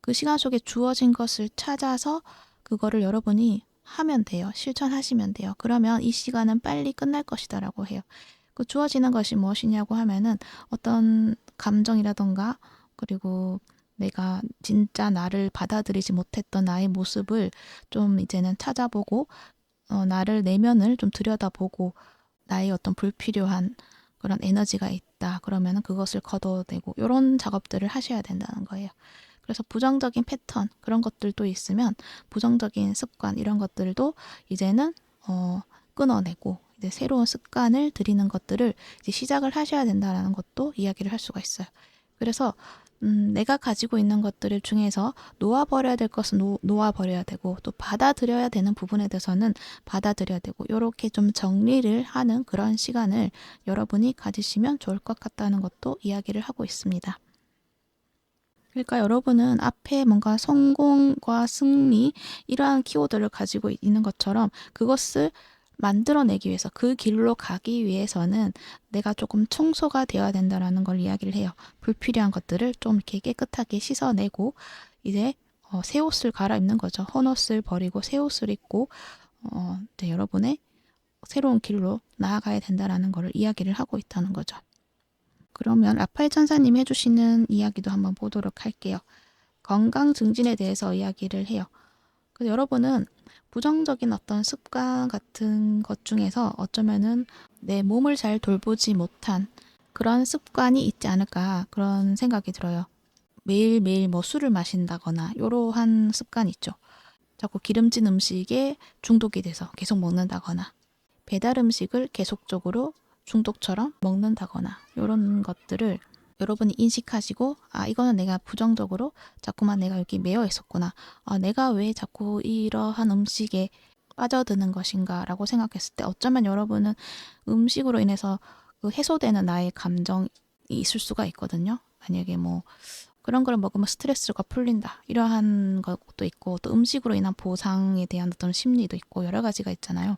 그 시간 속에 주어진 것을 찾아서 그거를 여러분이 하면 돼요. 실천하시면 돼요. 그러면 이 시간은 빨리 끝날 것이다라고 해요. 그 주어지는 것이 무엇이냐고 하면은 어떤 감정이라던가 그리고 내가 진짜 나를 받아들이지 못했던 나의 모습을 좀 이제는 찾아보고 나를 내면을 좀 들여다보고 나의 어떤 불필요한 그런 에너지가 있다. 그러면은 그것을 걷어내고 이런 작업들을 하셔야 된다는 거예요. 그래서 부정적인 패턴 그런 것들도 있으면 부정적인 습관 이런 것들도 이제는 끊어내고 이제 새로운 습관을 들이는 것들을 이제 시작을 하셔야 된다라는 것도 이야기를 할 수가 있어요. 그래서 내가 가지고 있는 것들을 중에서 놓아버려야 될 것은 놓아버려야 되고 또 받아들여야 되는 부분에 대해서는 받아들여야 되고 이렇게 좀 정리를 하는 그런 시간을 여러분이 가지시면 좋을 것 같다는 것도 이야기를 하고 있습니다. 그러니까 여러분은 앞에 뭔가 성공과 승리 이러한 키워드를 가지고 있는 것처럼 그것을 만들어내기 위해서 그 길로 가기 위해서는 내가 조금 청소가 되어야 된다라는 걸 이야기를 해요. 불필요한 것들을 좀 이렇게 깨끗하게 씻어내고 이제 새 옷을 갈아입는 거죠. 헌 옷을 버리고 새 옷을 입고 이제 여러분의 새로운 길로 나아가야 된다라는 걸 이야기를 하고 있다는 거죠. 그러면 라파엘 천사님이 해주시는 이야기도 한번 보도록 할게요. 건강 증진에 대해서 이야기를 해요. 그래서 여러분은 부정적인 어떤 습관 같은 것 중에서 어쩌면은 내 몸을 잘 돌보지 못한 그런 습관이 있지 않을까 그런 생각이 들어요. 매일매일 뭐 술을 마신다거나 이러한 습관이 있죠. 자꾸 기름진 음식에 중독이 돼서 계속 먹는다거나 배달 음식을 계속적으로 중독처럼 먹는다거나 이런 것들을 여러분이 인식하시고 이거는 내가 부정적으로 자꾸만 내가 여기 매여 있었구나. 내가 왜 자꾸 이러한 음식에 빠져드는 것인가 라고 생각했을 때 어쩌면 여러분은 음식으로 인해서 그 해소되는 나의 감정이 있을 수가 있거든요. 만약에 뭐 그런 걸 먹으면 스트레스가 풀린다. 이러한 것도 있고 또 음식으로 인한 보상에 대한 어떤 심리도 있고 여러 가지가 있잖아요.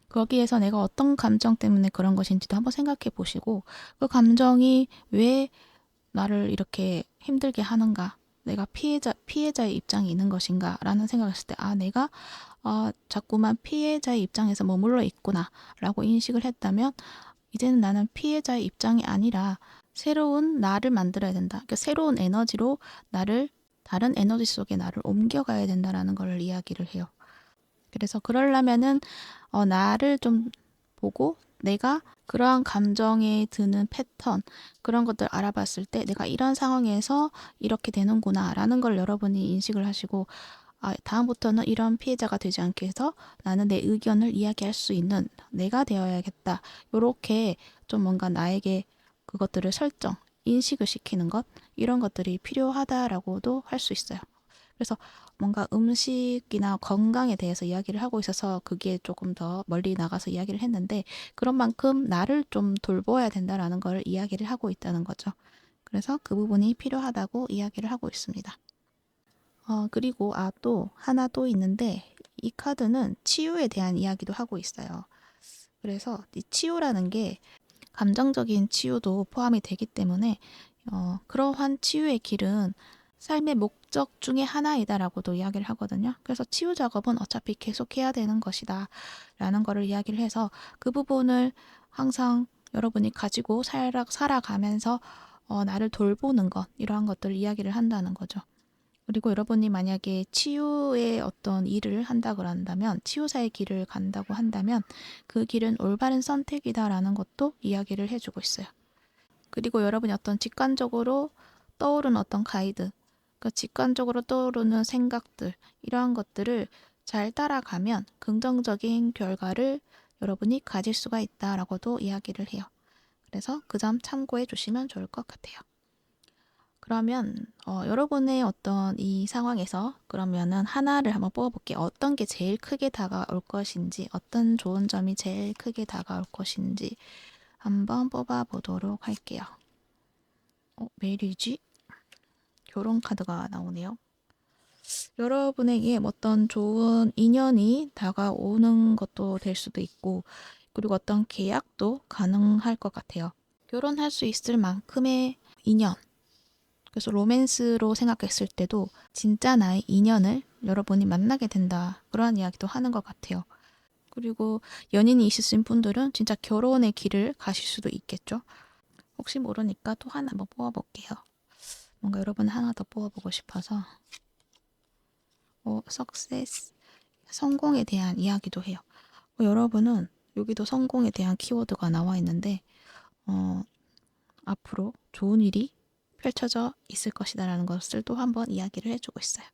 거기에서 내가 어떤 감정 때문에 그런 것인지도 한번 생각해 보시고 그 감정이 왜 나를 이렇게 힘들게 하는가? 내가 피해자의 입장이 있는 것인가? 라는 생각을 했을 때 내가 자꾸만 피해자의 입장에서 머물러 있구나 라고 인식을 했다면 이제는 나는 피해자의 입장이 아니라 새로운 나를 만들어야 된다. 그러니까 새로운 에너지로 다른 에너지 속에 나를 옮겨가야 된다라는 걸 이야기를 해요. 그래서 그러려면은 나를 좀 보고 내가 그러한 감정에 드는 패턴 그런 것들 알아봤을 때 내가 이런 상황에서 이렇게 되는구나 라는 걸 여러분이 인식을 하시고 다음부터는 이런 피해자가 되지 않게 해서 나는 내 의견을 이야기할 수 있는 내가 되어야겠다. 요렇게 좀 뭔가 나에게 그것들을 인식을 시키는 것 이런 것들이 필요하다라고도 할 수 있어요. 그래서 뭔가 음식이나 건강에 대해서 이야기를 하고 있어서 그게 조금 더 멀리 나가서 이야기를 했는데 그런 만큼 나를 좀 돌봐야 된다라는 걸 이야기를 하고 있다는 거죠. 그래서 그 부분이 필요하다고 이야기를 하고 있습니다. 그리고 또 하나 또 있는데 이 카드는 치유에 대한 이야기도 하고 있어요. 그래서 이 치유라는 게 감정적인 치유도 포함이 되기 때문에 그러한 치유의 길은 삶의 목적 중에 하나이다라고도 이야기를 하거든요. 그래서 치유 작업은 어차피 계속 해야 되는 것이다 라는 거를 이야기를 해서 그 부분을 항상 여러분이 가지고 살아가면서 나를 돌보는 것, 이러한 것들을 이야기를 한다는 거죠. 그리고 여러분이 만약에 치유의 어떤 일을 한다 그런다면, 치유사의 길을 간다고 한다면 그 길은 올바른 선택이다라는 것도 이야기를 해주고 있어요. 그리고 여러분이 어떤 직관적으로 떠오르는 어떤 가이드, 그러니까 직관적으로 떠오르는 생각들, 이러한 것들을 잘 따라가면 긍정적인 결과를 여러분이 가질 수가 있다라고도 이야기를 해요. 그래서 그 점 참고해 주시면 좋을 것 같아요. 그러면 여러분의 어떤 이 상황에서 그러면은 하나를 한번 뽑아볼게요. 어떤 게 제일 크게 다가올 것인지, 어떤 좋은 점이 제일 크게 다가올 것인지 한번 뽑아보도록 할게요. 메리지? 결혼 카드가 나오네요. 여러분에게 어떤 좋은 인연이 다가오는 것도 될 수도 있고, 그리고 어떤 계약도 가능할 것 같아요. 결혼할 수 있을 만큼의 인연. 그래서 로맨스로 생각했을 때도 진짜 나의 인연을 여러분이 만나게 된다. 그런 이야기도 하는 것 같아요. 그리고 연인이 있으신 분들은 진짜 결혼의 길을 가실 수도 있겠죠. 혹시 모르니까 또 하나 한번 뽑아볼게요. 뭔가 여러분 하나 더 뽑아보고 싶어서. success. 성공에 대한 이야기도 해요. 여러분은 여기도 성공에 대한 키워드가 나와 있는데 앞으로 좋은 일이 펼쳐져 있을 것이다라는 것을 또 한번 이야기를 해주고 있어요.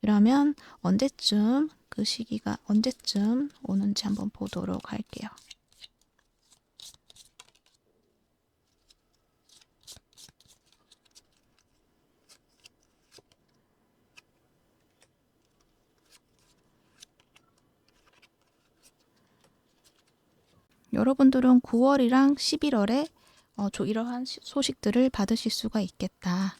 그러면 언제쯤 그 시기가 언제쯤 오는지 한번 보도록 할게요. 여러분들은 9월이랑 11월에 이러한 소식들을 받으실 수가 있겠다.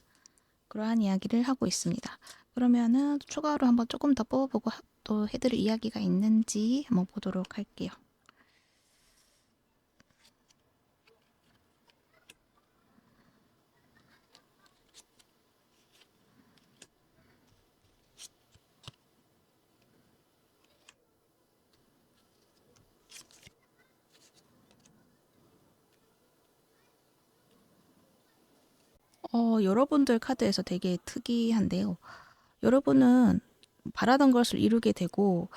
그러한 이야기를 하고 있습니다. 그러면은 추가로 한번 조금 더 뽑아보고 또 해드릴 이야기가 있는지 한번 보도록 할게요. 여러분들 카드에서 되게 특이한데요. 여러분은 바라던 것을 이루게 되고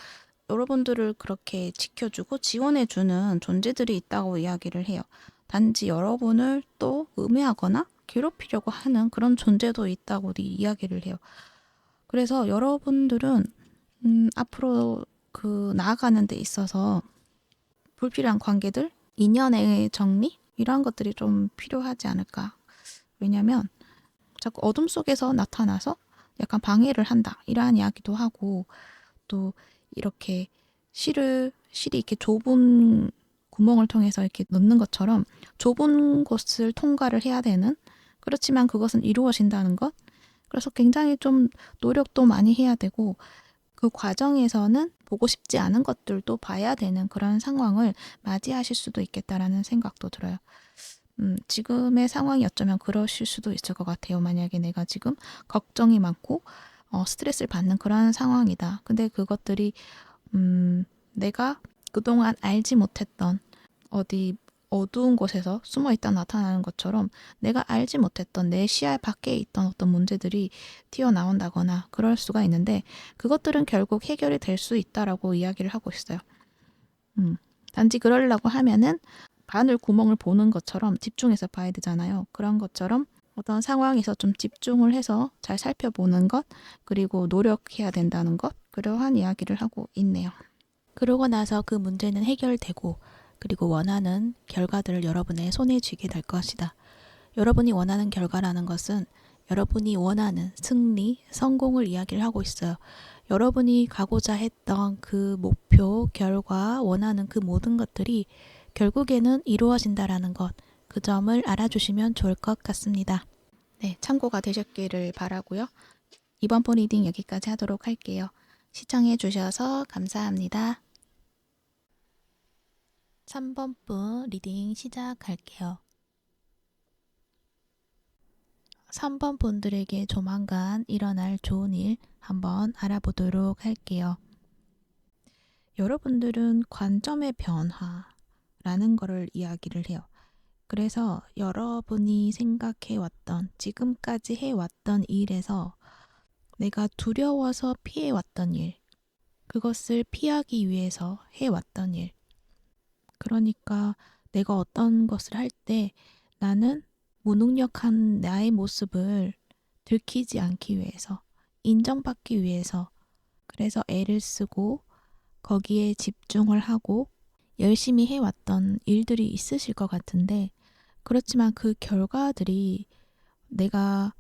여러분들을 그렇게 지켜주고 지원해주는 존재들이 있다고 이야기를 해요. 단지 여러분을 또 음해하거나 괴롭히려고 하는 그런 존재도 있다고 이야기를 해요. 그래서 여러분들은 앞으로 그 나아가는 데 있어서 불필요한 관계들, 인연의 정리 이러한 것들이 좀 필요하지 않을까. 왜냐면 자꾸 어둠 속에서 나타나서 약간 방해를 한다 이러한 이야기도 하고, 또 이렇게 실이 이렇게 좁은 구멍을 통해서 이렇게 넣는 것처럼 좁은 곳을 통과를 해야 되는, 그렇지만 그것은 이루어진다는 것. 그래서 굉장히 좀 노력도 많이 해야 되고 그 과정에서는 보고 싶지 않은 것들도 봐야 되는 그런 상황을 맞이하실 수도 있겠다라는 생각도 들어요. 지금의 상황이 어쩌면 그러실 수도 있을 것 같아요. 만약에 내가 지금 걱정이 많고 스트레스를 받는 그런 상황이다. 근데 그것들이 내가 그동안 알지 못했던 어디 어두운 곳에서 숨어 있다 나타나는 것처럼 내가 알지 못했던 내 시야 밖에 있던 어떤 문제들이 튀어나온다거나 그럴 수가 있는데, 그것들은 결국 해결이 될 수 있다라고 이야기를 하고 있어요. 단지 그러려고 하면은 바늘 구멍을 보는 것처럼 집중해서 봐야 되잖아요. 그런 것처럼 어떤 상황에서 좀 집중을 해서 잘 살펴보는 것, 그리고 노력해야 된다는 것, 그러한 이야기를 하고 있네요. 그러고 나서 그 문제는 해결되고, 그리고 원하는 결과들을 여러분의 손에 쥐게 될 것이다. 여러분이 원하는 결과라는 것은 여러분이 원하는 승리, 성공을 이야기를 하고 있어요. 여러분이 가고자 했던 그 목표, 결과, 원하는 그 모든 것들이 결국에는 이루어진다라는 것, 그 점을 알아주시면 좋을 것 같습니다. 네, 참고가 되셨기를 바라고요. 이번 본 리딩 여기까지 하도록 할게요. 시청해 주셔서 감사합니다. 3번 분 리딩 시작할게요. 3번 분들에게 조만간 일어날 좋은 일 한번 알아보도록 할게요. 여러분들은 관점의 변화라는 거를 이야기를 해요. 그래서 여러분이 생각해왔던, 지금까지 해왔던 일에서 내가 두려워서 피해왔던 일, 그것을 피하기 위해서 해왔던 일. 그러니까 내가 어떤 것을 할 때 나는 무능력한 나의 모습을 들키지 않기 위해서, 인정받기 위해서, 그래서 애를 쓰고 거기에 집중을 하고 열심히 해왔던 일들이 있으실 것 같은데, 그렇지만 그 결과들이 내가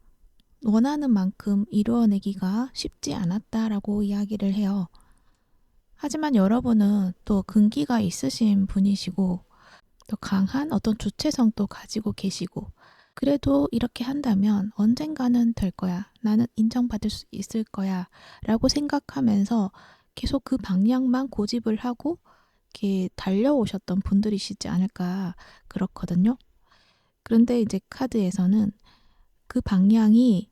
원하는 만큼 이루어내기가 쉽지 않았다라고 이야기를 해요. 하지만 여러분은 또 근기가 있으신 분이시고 또 강한 어떤 주체성도 가지고 계시고, 그래도 이렇게 한다면 언젠가는 될 거야, 나는 인정받을 수 있을 거야 라고 생각하면서 계속 그 방향만 고집을 하고 이렇게 달려오셨던 분들이시지 않을까 그렇거든요. 그런데 이제 카드에서는 그 방향이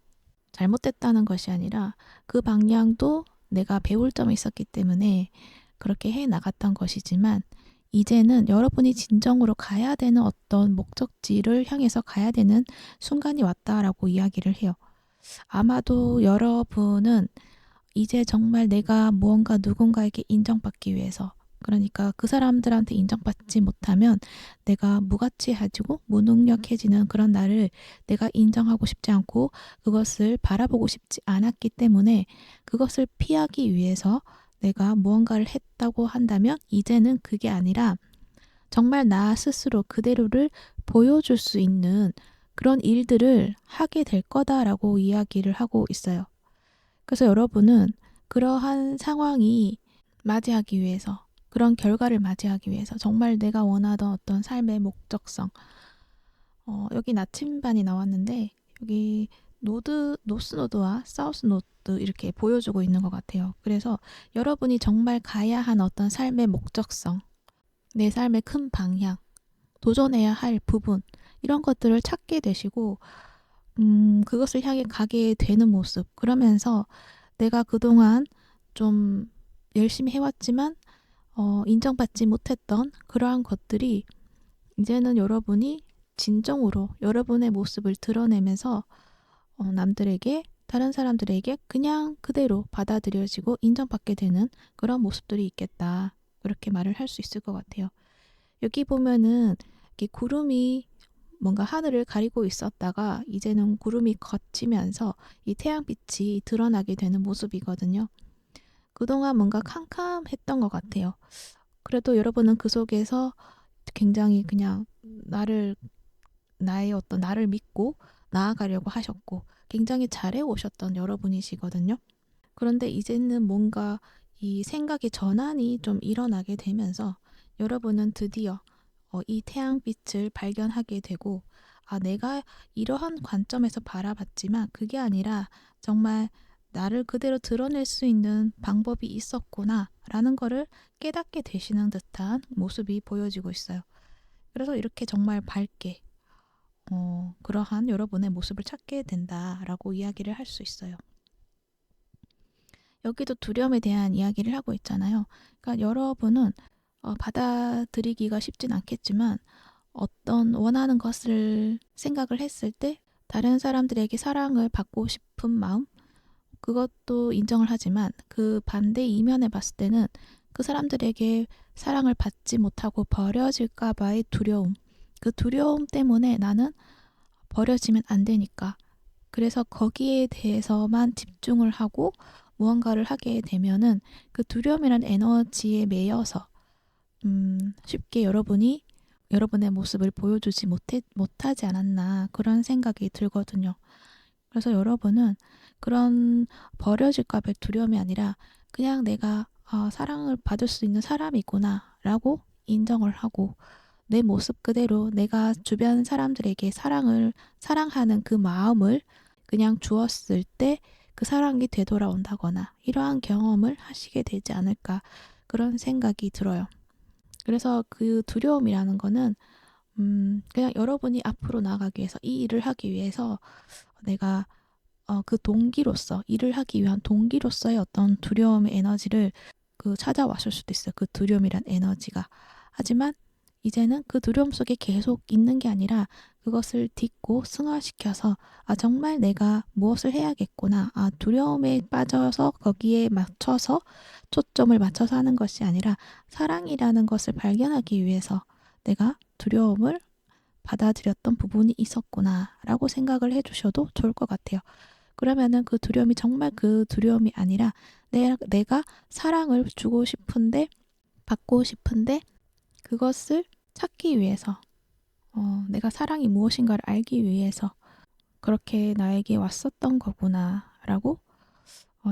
잘못됐다는 것이 아니라 그 방향도 내가 배울 점이 있었기 때문에 그렇게 해 나갔던 것이지만, 이제는 여러분이 진정으로 가야 되는 어떤 목적지를 향해서 가야 되는 순간이 왔다라고 이야기를 해요. 아마도 여러분은 이제 정말 내가 무언가 누군가에게 인정받기 위해서, 그러니까 그 사람들한테 인정받지 못하면 내가 무가치해지고 무능력해지는 그런 나를 내가 인정하고 싶지 않고 그것을 바라보고 싶지 않았기 때문에, 그것을 피하기 위해서 내가 무언가를 했다고 한다면 이제는 그게 아니라 정말 나 스스로 그대로를 보여줄 수 있는 그런 일들을 하게 될 거다라고 이야기를 하고 있어요. 그래서 여러분은 그러한 상황이 맞이하기 위해서, 그런 결과를 맞이하기 위해서 정말 내가 원하던 어떤 삶의 목적성, 여기 나침반이 나왔는데 여기 노스 노드와 사우스 노드 이렇게 보여주고 있는 것 같아요. 그래서 여러분이 정말 가야 한 어떤 삶의 목적성, 내 삶의 큰 방향, 도전해야 할 부분, 이런 것들을 찾게 되시고 그것을 향해 가게 되는 모습, 그러면서 내가 그동안 좀 열심히 해왔지만 인정받지 못했던 그러한 것들이 이제는 여러분이 진정으로 여러분의 모습을 드러내면서 남들에게, 다른 사람들에게 그냥 그대로 받아들여지고 인정받게 되는 그런 모습들이 있겠다, 그렇게 말을 할 수 있을 것 같아요. 여기 보면은 이렇게 구름이 뭔가 하늘을 가리고 있었다가 이제는 구름이 걷히면서 이 태양빛이 드러나게 되는 모습이거든요. 그동안 뭔가 캄캄했던 것 같아요. 그래도 여러분은 그 속에서 굉장히 그냥 나의 어떤 나를 믿고 나아가려고 하셨고 굉장히 잘해 오셨던 여러분이시거든요. 그런데 이제는 뭔가 이 생각의 전환이 좀 일어나게 되면서 여러분은 드디어 이 태양빛을 발견하게 되고, 아, 내가 이러한 관점에서 바라봤지만 그게 아니라 정말 나를 그대로 드러낼 수 있는 방법이 있었구나 라는 거를 깨닫게 되시는 듯한 모습이 보여지고 있어요. 그래서 이렇게 정말 밝게 그러한 여러분의 모습을 찾게 된다라고 이야기를 할 수 있어요. 여기도 두려움에 대한 이야기를 하고 있잖아요. 그러니까 여러분은 받아들이기가 쉽진 않겠지만 어떤 원하는 것을 생각을 했을 때 다른 사람들에게 사랑을 받고 싶은 마음, 그것도 인정을 하지만 그 반대 이면에 봤을 때는 그 사람들에게 사랑을 받지 못하고 버려질까 봐의 두려움, 그 두려움 때문에 나는 버려지면 안 되니까, 그래서 거기에 대해서만 집중을 하고 무언가를 하게 되면은 그 두려움이란 에너지에 매여서 쉽게 여러분이 여러분의 모습을 보여주지 못하지 않았나 그런 생각이 들거든요. 그래서 여러분은 그런 버려질까 봐 두려움이 아니라 그냥 내가 사랑을 받을 수 있는 사람이구나 라고 인정을 하고 내 모습 그대로 내가 주변 사람들에게 사랑하는 그 마음을 그냥 주었을 때 그 사랑이 되돌아온다거나 이러한 경험을 하시게 되지 않을까 그런 생각이 들어요. 그래서 그 두려움이라는 거는 그냥 여러분이 앞으로 나아가기 위해서 이 일을 하기 위해서 내가 그 동기로서 일을 하기 위한 동기로서의 어떤 두려움의 에너지를 찾아왔을 수도 있어요. 그 두려움이란 에너지가. 하지만 이제는 그 두려움 속에 계속 있는 게 아니라 그것을 딛고 승화시켜서 정말 내가 무엇을 해야겠구나. 두려움에 빠져서 거기에 맞춰서 초점을 맞춰서 하는 것이 아니라 사랑이라는 것을 발견하기 위해서 내가 두려움을 받아들였던 부분이 있었구나 라고 생각을 해주셔도 좋을 것 같아요. 그러면은 그 두려움이 정말 그 두려움이 아니라 내가 사랑을 주고 싶은데 받고 싶은데 그것을 찾기 위해서 내가 사랑이 무엇인가를 알기 위해서 그렇게 나에게 왔었던 거구나 라고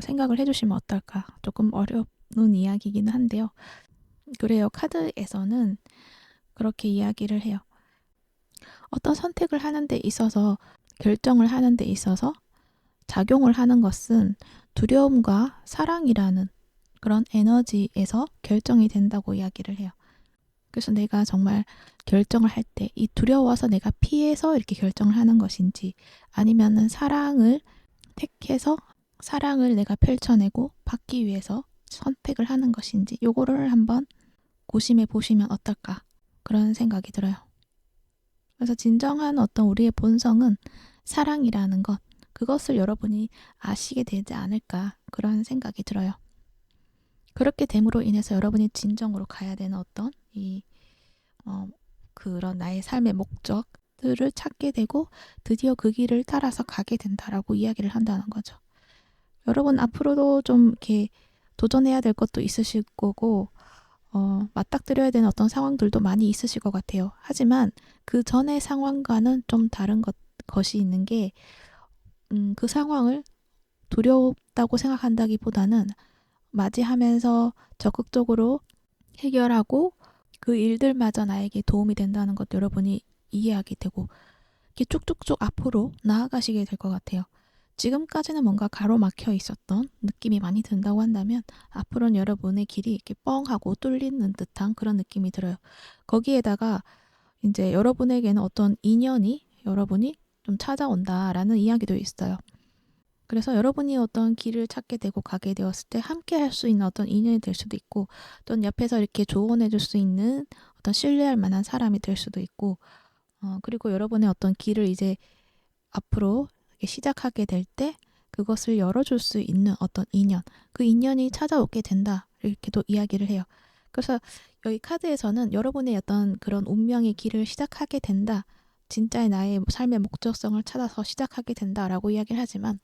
생각을 해주시면 어떨까. 조금 어려운 이야기이기는 한데요. 그래요. 카드에서는 그렇게 이야기를 해요. 어떤 선택을 하는 데 있어서 결정을 하는 데 있어서 작용을 하는 것은 두려움과 사랑이라는 그런 에너지에서 결정이 된다고 이야기를 해요. 그래서 내가 정말 결정을 할 때 이 두려워서 내가 피해서 이렇게 결정을 하는 것인지 아니면은 사랑을 택해서 사랑을 내가 펼쳐내고 받기 위해서 선택을 하는 것인지 요거를 한번 고심해 보시면 어떨까 그런 생각이 들어요. 그래서 진정한 어떤 우리의 본성은 사랑이라는 것 그것을 여러분이 아시게 되지 않을까 그런 생각이 들어요. 그렇게 됨으로 인해서 여러분이 진정으로 가야 되는 어떤 그런 나의 삶의 목적들을 찾게 되고 드디어 그 길을 따라서 가게 된다라고 이야기를 한다는 거죠. 여러분 앞으로도 좀 이렇게 도전해야 될 것도 있으실 거고 맞닥뜨려야 되는 어떤 상황들도 많이 있으실 것 같아요. 하지만 그 전의 상황과는 좀 다른 것이 있는 게 그 상황을 두렵다고 생각한다기보다는 맞이하면서 적극적으로 해결하고 그 일들마저 나에게 도움이 된다는 것 여러분이 이해하게 되고 이렇게 쭉쭉쭉 앞으로 나아가시게 될 것 같아요. 지금까지는 뭔가 가로막혀 있었던 느낌이 많이 든다고 한다면 앞으로는 여러분의 길이 이렇게 뻥하고 뚫리는 듯한 그런 느낌이 들어요. 거기에다가 이제 여러분에게는 어떤 인연이 여러분이 좀 찾아온다라는 이야기도 있어요. 그래서 여러분이 어떤 길을 찾게 되고 가게 되었을 때 함께 할 수 있는 어떤 인연이 될 수도 있고 또는 옆에서 이렇게 조언해 줄 수 있는 어떤 신뢰할 만한 사람이 될 수도 있고 그리고 여러분의 어떤 길을 이제 앞으로 시작하게 될 때 그것을 열어줄 수 있는 어떤 인연 그 인연이 찾아오게 된다 이렇게도 이야기를 해요. 그래서 여기 카드에서는 여러분의 어떤 그런 운명의 길을 시작하게 된다 진짜의 나의 삶의 목적성을 찾아서 시작하게 된다라고 이야기를 하지만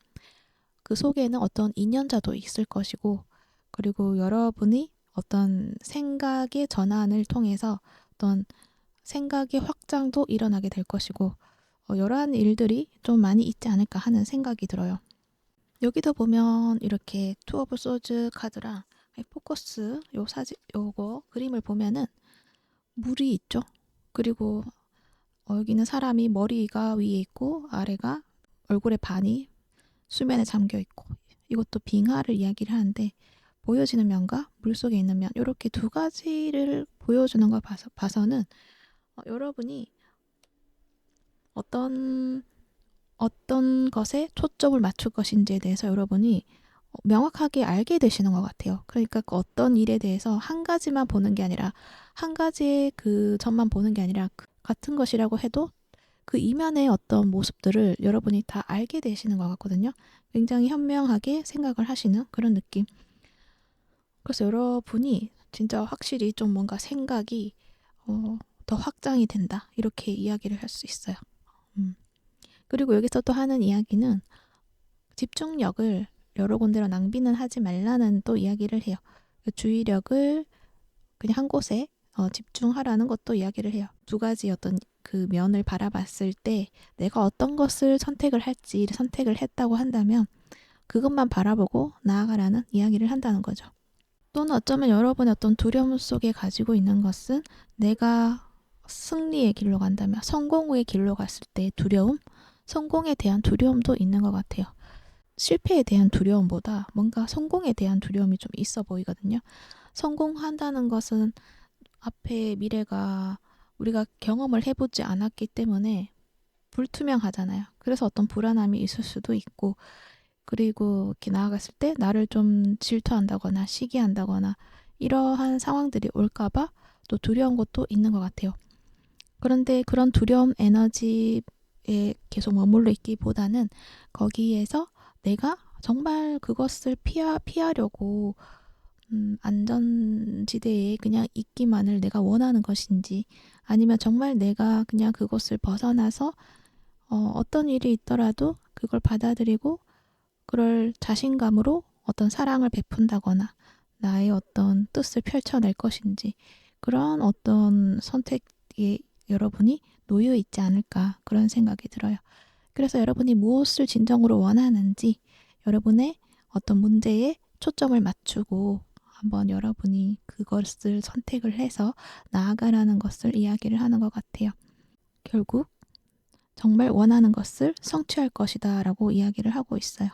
그 속에는 어떤 인연자도 있을 것이고 그리고 여러분이 어떤 생각의 전환을 통해서 어떤 생각의 확장도 일어나게 될 것이고 여러한 일들이 좀 많이 있지 않을까 하는 생각이 들어요. 여기도 보면 이렇게 투 오브 소즈 카드랑 포커스 요거 그림을 보면은 물이 있죠. 그리고 여기는 사람이 머리가 위에 있고 아래가 얼굴의 반이 수면에 잠겨 있고 이것도 빙하를 이야기를 하는데 보여지는 면과 물속에 있는 면 이렇게 두 가지를 보여주는 걸 봐서는 여러분이 어떤 것에 초점을 맞출 것인지에 대해서 여러분이 명확하게 알게 되시는 것 같아요. 그러니까 그 어떤 일에 대해서 한 가지만 보는 게 아니라 한 가지의 그 점만 보는 게 아니라 같은 것이라고 해도 그 이면의 어떤 모습들을 여러분이 다 알게 되시는 것 같거든요. 굉장히 현명하게 생각을 하시는 그런 느낌. 그래서 여러분이 진짜 확실히 좀 뭔가 생각이 더 확장이 된다. 이렇게 이야기를 할 수 있어요. 그리고 여기서 또 하는 이야기는 집중력을 여러 군데로 낭비는 하지 말라는 또 이야기를 해요. 주의력을 그냥 한 곳에 집중하라는 것도 이야기를 해요. 두 가지 어떤 그 면을 바라봤을 때 내가 어떤 것을 선택을 할지 선택을 했다고 한다면 그것만 바라보고 나아가라는 이야기를 한다는 거죠. 또는 어쩌면 여러분의 어떤 두려움 속에 가지고 있는 것은 내가 승리의 길로 간다면 성공 후의 길로 갔을 때의 두려움, 성공에 대한 두려움도 있는 것 같아요. 실패에 대한 두려움보다 뭔가 성공에 대한 두려움이 좀 있어 보이거든요. 성공한다는 것은 앞의 미래가 우리가 경험을 해보지 않았기 때문에 불투명하잖아요. 그래서 어떤 불안함이 있을 수도 있고, 그리고 이렇게 나아갔을 때 나를 좀 질투한다거나 시기한다거나 이러한 상황들이 올까봐 또 두려운 것도 있는 것 같아요. 그런데 그런 두려움 에너지에 계속 머물러 있기보다는 거기에서 내가 정말 그것을 피하려고 안전지대에 그냥 있기만을 내가 원하는 것인지, 아니면 정말 내가 그냥 그것을 벗어나서 어떤 일이 있더라도 그걸 받아들이고 그럴 자신감으로 어떤 사랑을 베푼다거나 나의 어떤 뜻을 펼쳐낼 것인지, 그런 어떤 선택에 여러분이 놓여 있지 않을까, 그런 생각이 들어요. 그래서 여러분이 무엇을 진정으로 원하는지 여러분의 어떤 문제에 초점을 맞추고 한번 여러분이 그것을 선택을 해서 나아가라는 것을 이야기를 하는 것 같아요. 결국 정말 원하는 것을 성취할 것이다 라고 이야기를 하고 있어요.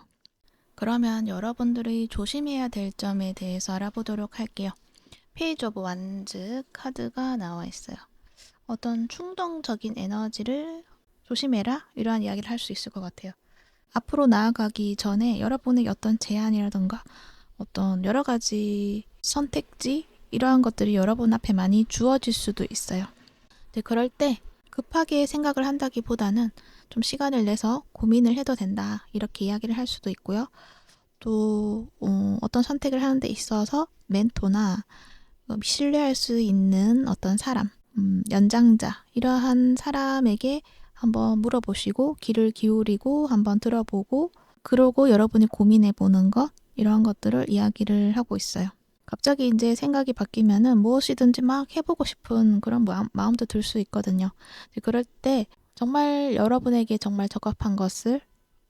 그러면 여러분들이 조심해야 될 점에 대해서 알아보도록 할게요. 페이지 오브 완즈 카드가 나와 있어요. 어떤 충동적인 에너지를 조심해라, 이러한 이야기를 할 수 있을 것 같아요. 앞으로 나아가기 전에 여러분의 어떤 제안이라던가 어떤 여러 가지 선택지, 이러한 것들이 여러분 앞에 많이 주어질 수도 있어요. 근데 그럴 때 급하게 생각을 한다기보다는 좀 시간을 내서 고민을 해도 된다, 이렇게 이야기를 할 수도 있고요. 또 어떤 선택을 하는 데 있어서 멘토나 신뢰할 수 있는 어떤 사람, 연장자, 이러한 사람에게 한번 물어보시고 귀를 기울이고 한번 들어보고, 그러고 여러분이 고민해보는 것, 이러한 것들을 이야기를 하고 있어요. 갑자기 이제 생각이 바뀌면은 무엇이든지 막 해보고 싶은 그런 마음도 들 수 있거든요. 그럴 때 정말 여러분에게 정말 적합한 것을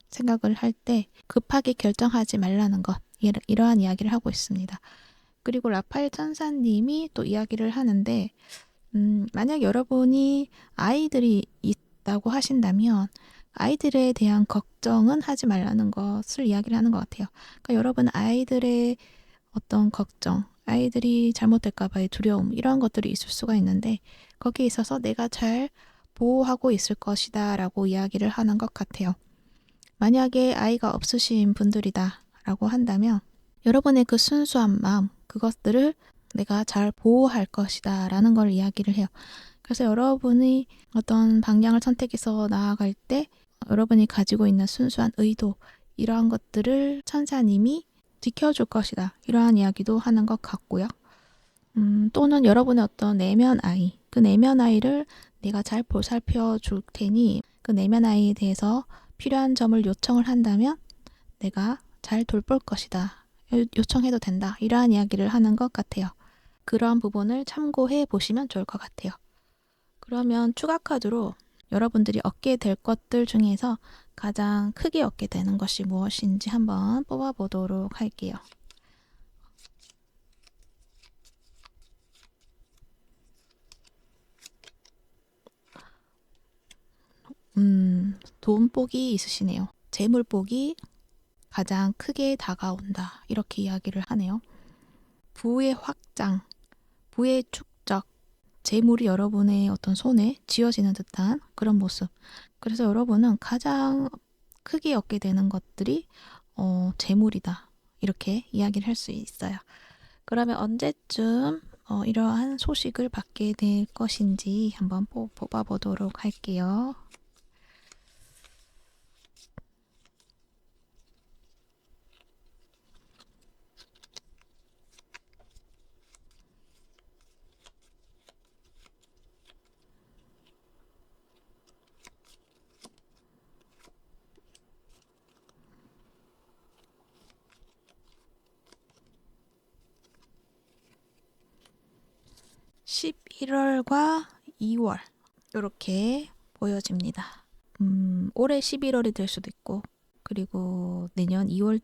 생각을 할 때 급하게 결정하지 말라는 것, 이러한 이야기를 하고 있습니다. 그리고 라파엘 천사님이 또 이야기를 하는데, 만약 여러분이 아이들이 있다고 하신다면 아이들에 대한 걱정은 하지 말라는 것을 이야기를 하는 것 같아요. 그러니까 여러분 아이들의 어떤 걱정, 아이들이 잘못될까봐의 두려움, 이런 것들이 있을 수가 있는데 거기에 있어서 내가 잘 보호하고 있을 것이다 라고 이야기를 하는 것 같아요. 만약에 아이가 없으신 분들이다 라고 한다면 여러분의 그 순수한 마음, 그것들을 내가 잘 보호할 것이다 라는 걸 이야기를 해요. 그래서 여러분이 어떤 방향을 선택해서 나아갈 때 여러분이 가지고 있는 순수한 의도, 이러한 것들을 천사님이 지켜줄 것이다, 이러한 이야기도 하는 것 같고요. 또는 여러분의 어떤 내면 아이, 그 내면 아이를 내가 잘 보살펴 줄 테니 그 내면 아이에 대해서 필요한 점을 요청을 한다면 내가 잘 돌볼 것이다, 요청해도 된다, 이러한 이야기를 하는 것 같아요. 그러한 부분을 참고해 보시면 좋을 것 같아요. 그러면 추가 카드로 여러분들이 얻게 될 것들 중에서 가장 크게 얻게 되는 것이 무엇인지 한번 뽑아보도록 할게요. 돈복이 있으시네요. 재물복이 가장 크게 다가온다, 이렇게 이야기를 하네요. 부의 확장, 부의 축적, 재물이 여러분의 어떤 손에 쥐어지는 듯한 그런 모습. 그래서 여러분은 가장 크게 얻게 되는 것들이 재물이다, 이렇게 이야기를 할 수 있어요. 그러면 언제쯤 이러한 소식을 받게 될 것인지 한번 뽑아보도록 할게요. 11월과 2월 이렇게 보여집니다. 올해 11월이 될 수도 있고, 그리고 내년 2월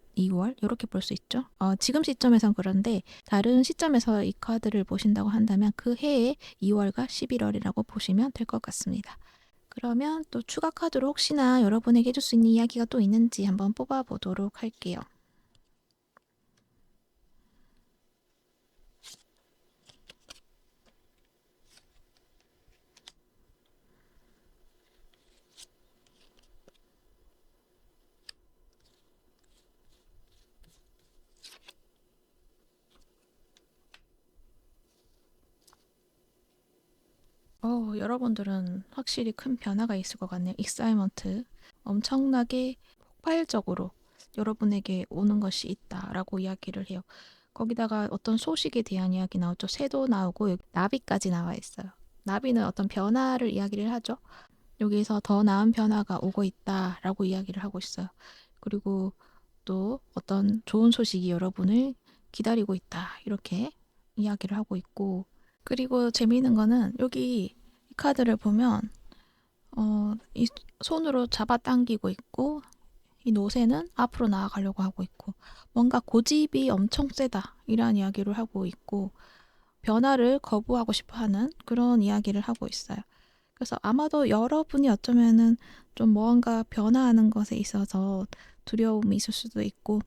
이렇게 볼 수 있죠. 지금 시점에선 그런데 다른 시점에서 이 카드를 보신다고 한다면 그 해의 2월과 11월이라고 보시면 될 것 같습니다. 그러면 또 추가 카드로 혹시나 여러분에게 해줄 수 있는 이야기가 또 있는지 한번 뽑아보도록 할게요. 여러분들은 확실히 큰 변화가 있을 것 같네요. 익사이먼트. 엄청나게 폭발적으로 여러분에게 오는 것이 있다라고 이야기를 해요. 거기다가 어떤 소식에 대한 이야기 나오죠. 새도 나오고 여기 나비까지 나와 있어요. 나비는 어떤 변화를 이야기를 하죠. 여기서 더 나은 변화가 오고 있다라고 이야기를 하고 있어요. 그리고 또 어떤 좋은 소식이 여러분을 기다리고 있다. 이렇게 이야기를 하고 있고, 그리고 재미있는 거는 여기 이 카드를 보면 이 손으로 잡아당기고 있고, 이 노새는 앞으로 나아가려고 하고 있고, 뭔가 고집이 엄청 세다 이런 이야기를 하고 있고, 변화를 거부하고 싶어 하는 그런 이야기를 하고 있어요. 그래서 아마도 여러분이 어쩌면은 좀 뭔가 변화하는 것에 있어서 두려움이 있을 수도 있고,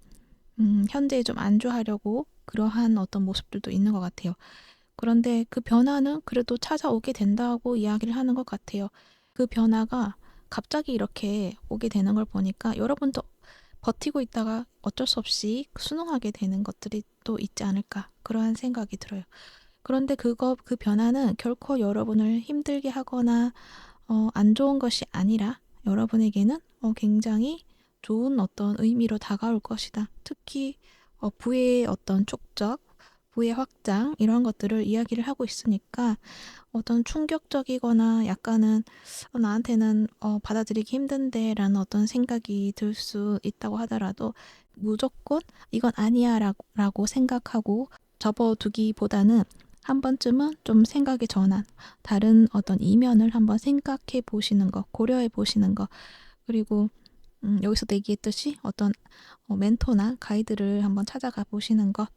현재에 좀 안주하려고 그러한 어떤 모습들도 있는 것 같아요. 그런데 그 변화는 그래도 찾아오게 된다고 이야기를 하는 것 같아요. 그 변화가 갑자기 이렇게 오게 되는 걸 보니까 여러분도 버티고 있다가 어쩔 수 없이 순응하게 되는 것들이 또 있지 않을까, 그러한 생각이 들어요. 그런데 그 변화는 결코 여러분을 힘들게 하거나 안 좋은 것이 아니라 여러분에게는 굉장히 좋은 어떤 의미로 다가올 것이다. 특히 부의 어떤 축적, 부의 확장 이런 것들을 이야기를 하고 있으니까 어떤 충격적이거나 약간은 나한테는 받아들이기 힘든데 라는 어떤 생각이 들 수 있다고 하더라도 무조건 이건 아니야 라고 생각하고 접어두기보다는 한 번쯤은 좀 생각의 전환, 다른 어떤 이면을 한번 생각해 보시는 거, 고려해 보시는 거, 그리고 여기서도 얘기했듯이 어떤 멘토나 가이드를 한번 찾아가 보시는 것,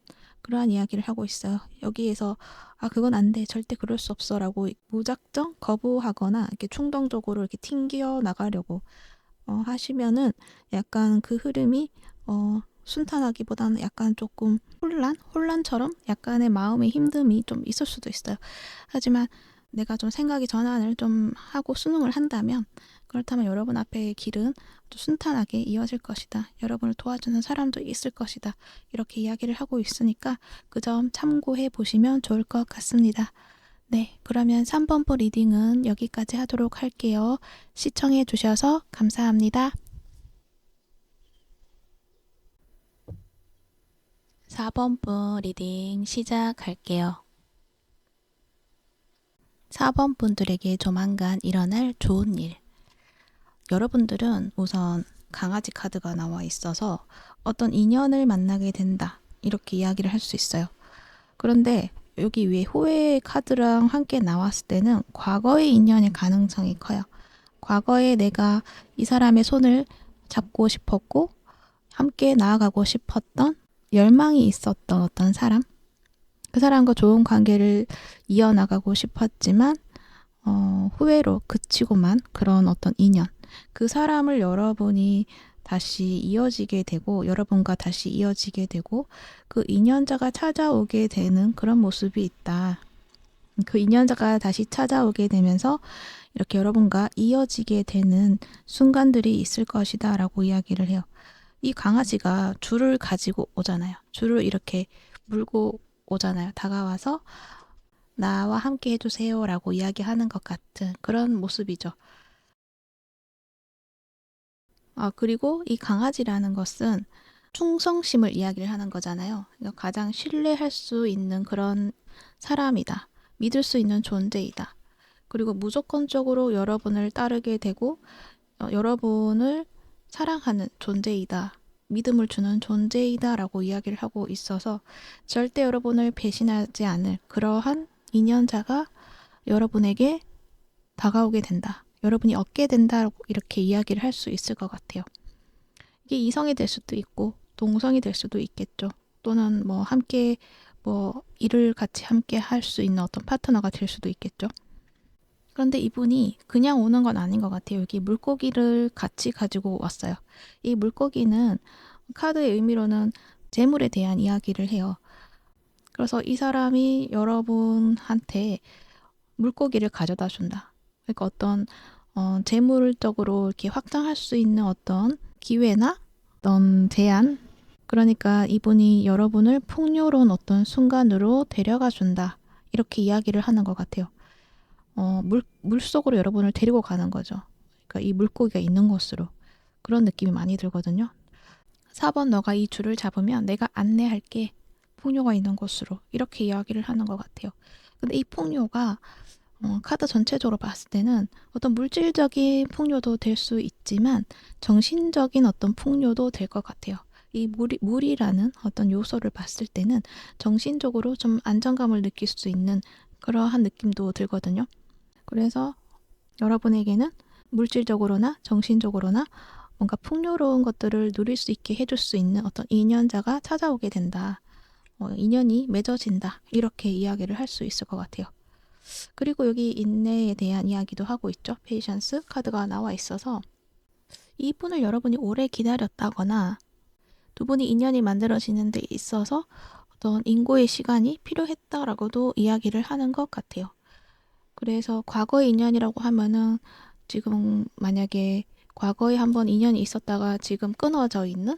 그러한 이야기를 하고 있어요. 여기에서 그건 안 돼, 절대 그럴 수 없어 라고 무작정 거부하거나 이렇게 충동적으로 이렇게 튕겨 나가려고 하시면은 약간 그 흐름이 순탄하기보다는 약간 조금 혼란처럼 약간의 마음의 힘듦이 좀 있을 수도 있어요. 하지만 내가 좀 생각의 전환을 좀 하고 수능을 한다면, 그렇다면 여러분 앞의 길은 또 순탄하게 이어질 것이다. 여러분을 도와주는 사람도 있을 것이다. 이렇게 이야기를 하고 있으니까 그 점 참고해 보시면 좋을 것 같습니다. 네, 그러면 3번부 리딩은 여기까지 하도록 할게요. 시청해 주셔서 감사합니다. 4번부 리딩 시작할게요. 4번 분들에게 조만간 일어날 좋은 일. 여러분들은 우선 강아지 카드가 나와 있어서 어떤 인연을 만나게 된다, 이렇게 이야기를 할 수 있어요. 그런데 여기 위에 후회 카드랑 함께 나왔을 때는 과거의 인연일 가능성이 커요. 과거에 내가 이 사람의 손을 잡고 싶었고 함께 나아가고 싶었던 열망이 있었던 어떤 사람, 그 사람과 좋은 관계를 이어나가고 싶었지만 후회로 그치고만 그런 어떤 인연, 그 사람을 여러분이 다시 이어지게 되고 여러분과 다시 이어지게 되고 그 인연자가 찾아오게 되는 그런 모습이 있다. 그 인연자가 다시 찾아오게 되면서 이렇게 여러분과 이어지게 되는 순간들이 있을 것이다 라고 이야기를 해요. 이 강아지가 줄을 가지고 오잖아요. 줄을 이렇게 물고 오잖아요. 다가와서 나와 함께 해주세요 라고 이야기하는 것 같은 그런 모습이죠. 그리고 이 강아지라는 것은 충성심을 이야기를 하는 거잖아요. 가장 신뢰할 수 있는 그런 사람이다. 믿을 수 있는 존재이다. 그리고 무조건적으로 여러분을 따르게 되고 여러분을 사랑하는 존재이다. 믿음을 주는 존재이다 라고 이야기를 하고 있어서 절대 여러분을 배신하지 않을 그러한 인연자가 여러분에게 다가오게 된다. 여러분이 얻게 된다. 이렇게 이야기를 할 수 있을 것 같아요. 이게 이성이 될 수도 있고 동성이 될 수도 있겠죠. 또는 뭐 함께 일을 같이 함께 할 수 있는 어떤 파트너가 될 수도 있겠죠. 그런데 이분이 그냥 오는 건 아닌 것 같아요. 여기 물고기를 같이 가지고 왔어요. 이 물고기는 카드의 의미로는 재물에 대한 이야기를 해요. 그래서 이 사람이 여러분한테 물고기를 가져다 준다. 그러니까 어떤 재물적으로 이렇게 확장할 수 있는 어떤 기회나 어떤 제안, 그러니까 이분이 여러분을 풍요로운 어떤 순간으로 데려가 준다. 이렇게 이야기를 하는 것 같아요. 물속으로 여러분을 데리고 가는 거죠. 그러니까 이 물고기가 있는 곳으로. 그런 느낌이 많이 들거든요. 4번 너가 이 줄을 잡으면 내가 안내할게. 풍요가 있는 곳으로. 이렇게 이야기를 하는 것 같아요. 근데 이 풍요가 카드 전체적으로 봤을 때는 어떤 물질적인 풍요도 될 수 있지만 정신적인 어떤 풍요도 될 것 같아요. 이 물이라는 어떤 요소를 봤을 때는 정신적으로 좀 안정감을 느낄 수 있는 그러한 느낌도 들거든요. 그래서 여러분에게는 물질적으로나 정신적으로나 뭔가 풍요로운 것들을 누릴 수 있게 해줄 수 있는 어떤 인연자가 찾아오게 된다. 인연이 맺어진다. 이렇게 이야기를 할 수 있을 것 같아요. 그리고 여기 인내에 대한 이야기도 하고 있죠. 페이션스 카드가 나와 있어서 이분을 여러분이 오래 기다렸다거나 두 분이 인연이 만들어지는 데 있어서 어떤 인고의 시간이 필요했다라고도 이야기를 하는 것 같아요. 그래서 과거의 인연이라고 하면은 지금 만약에 과거에 한번 인연이 있었다가 지금 끊어져 있는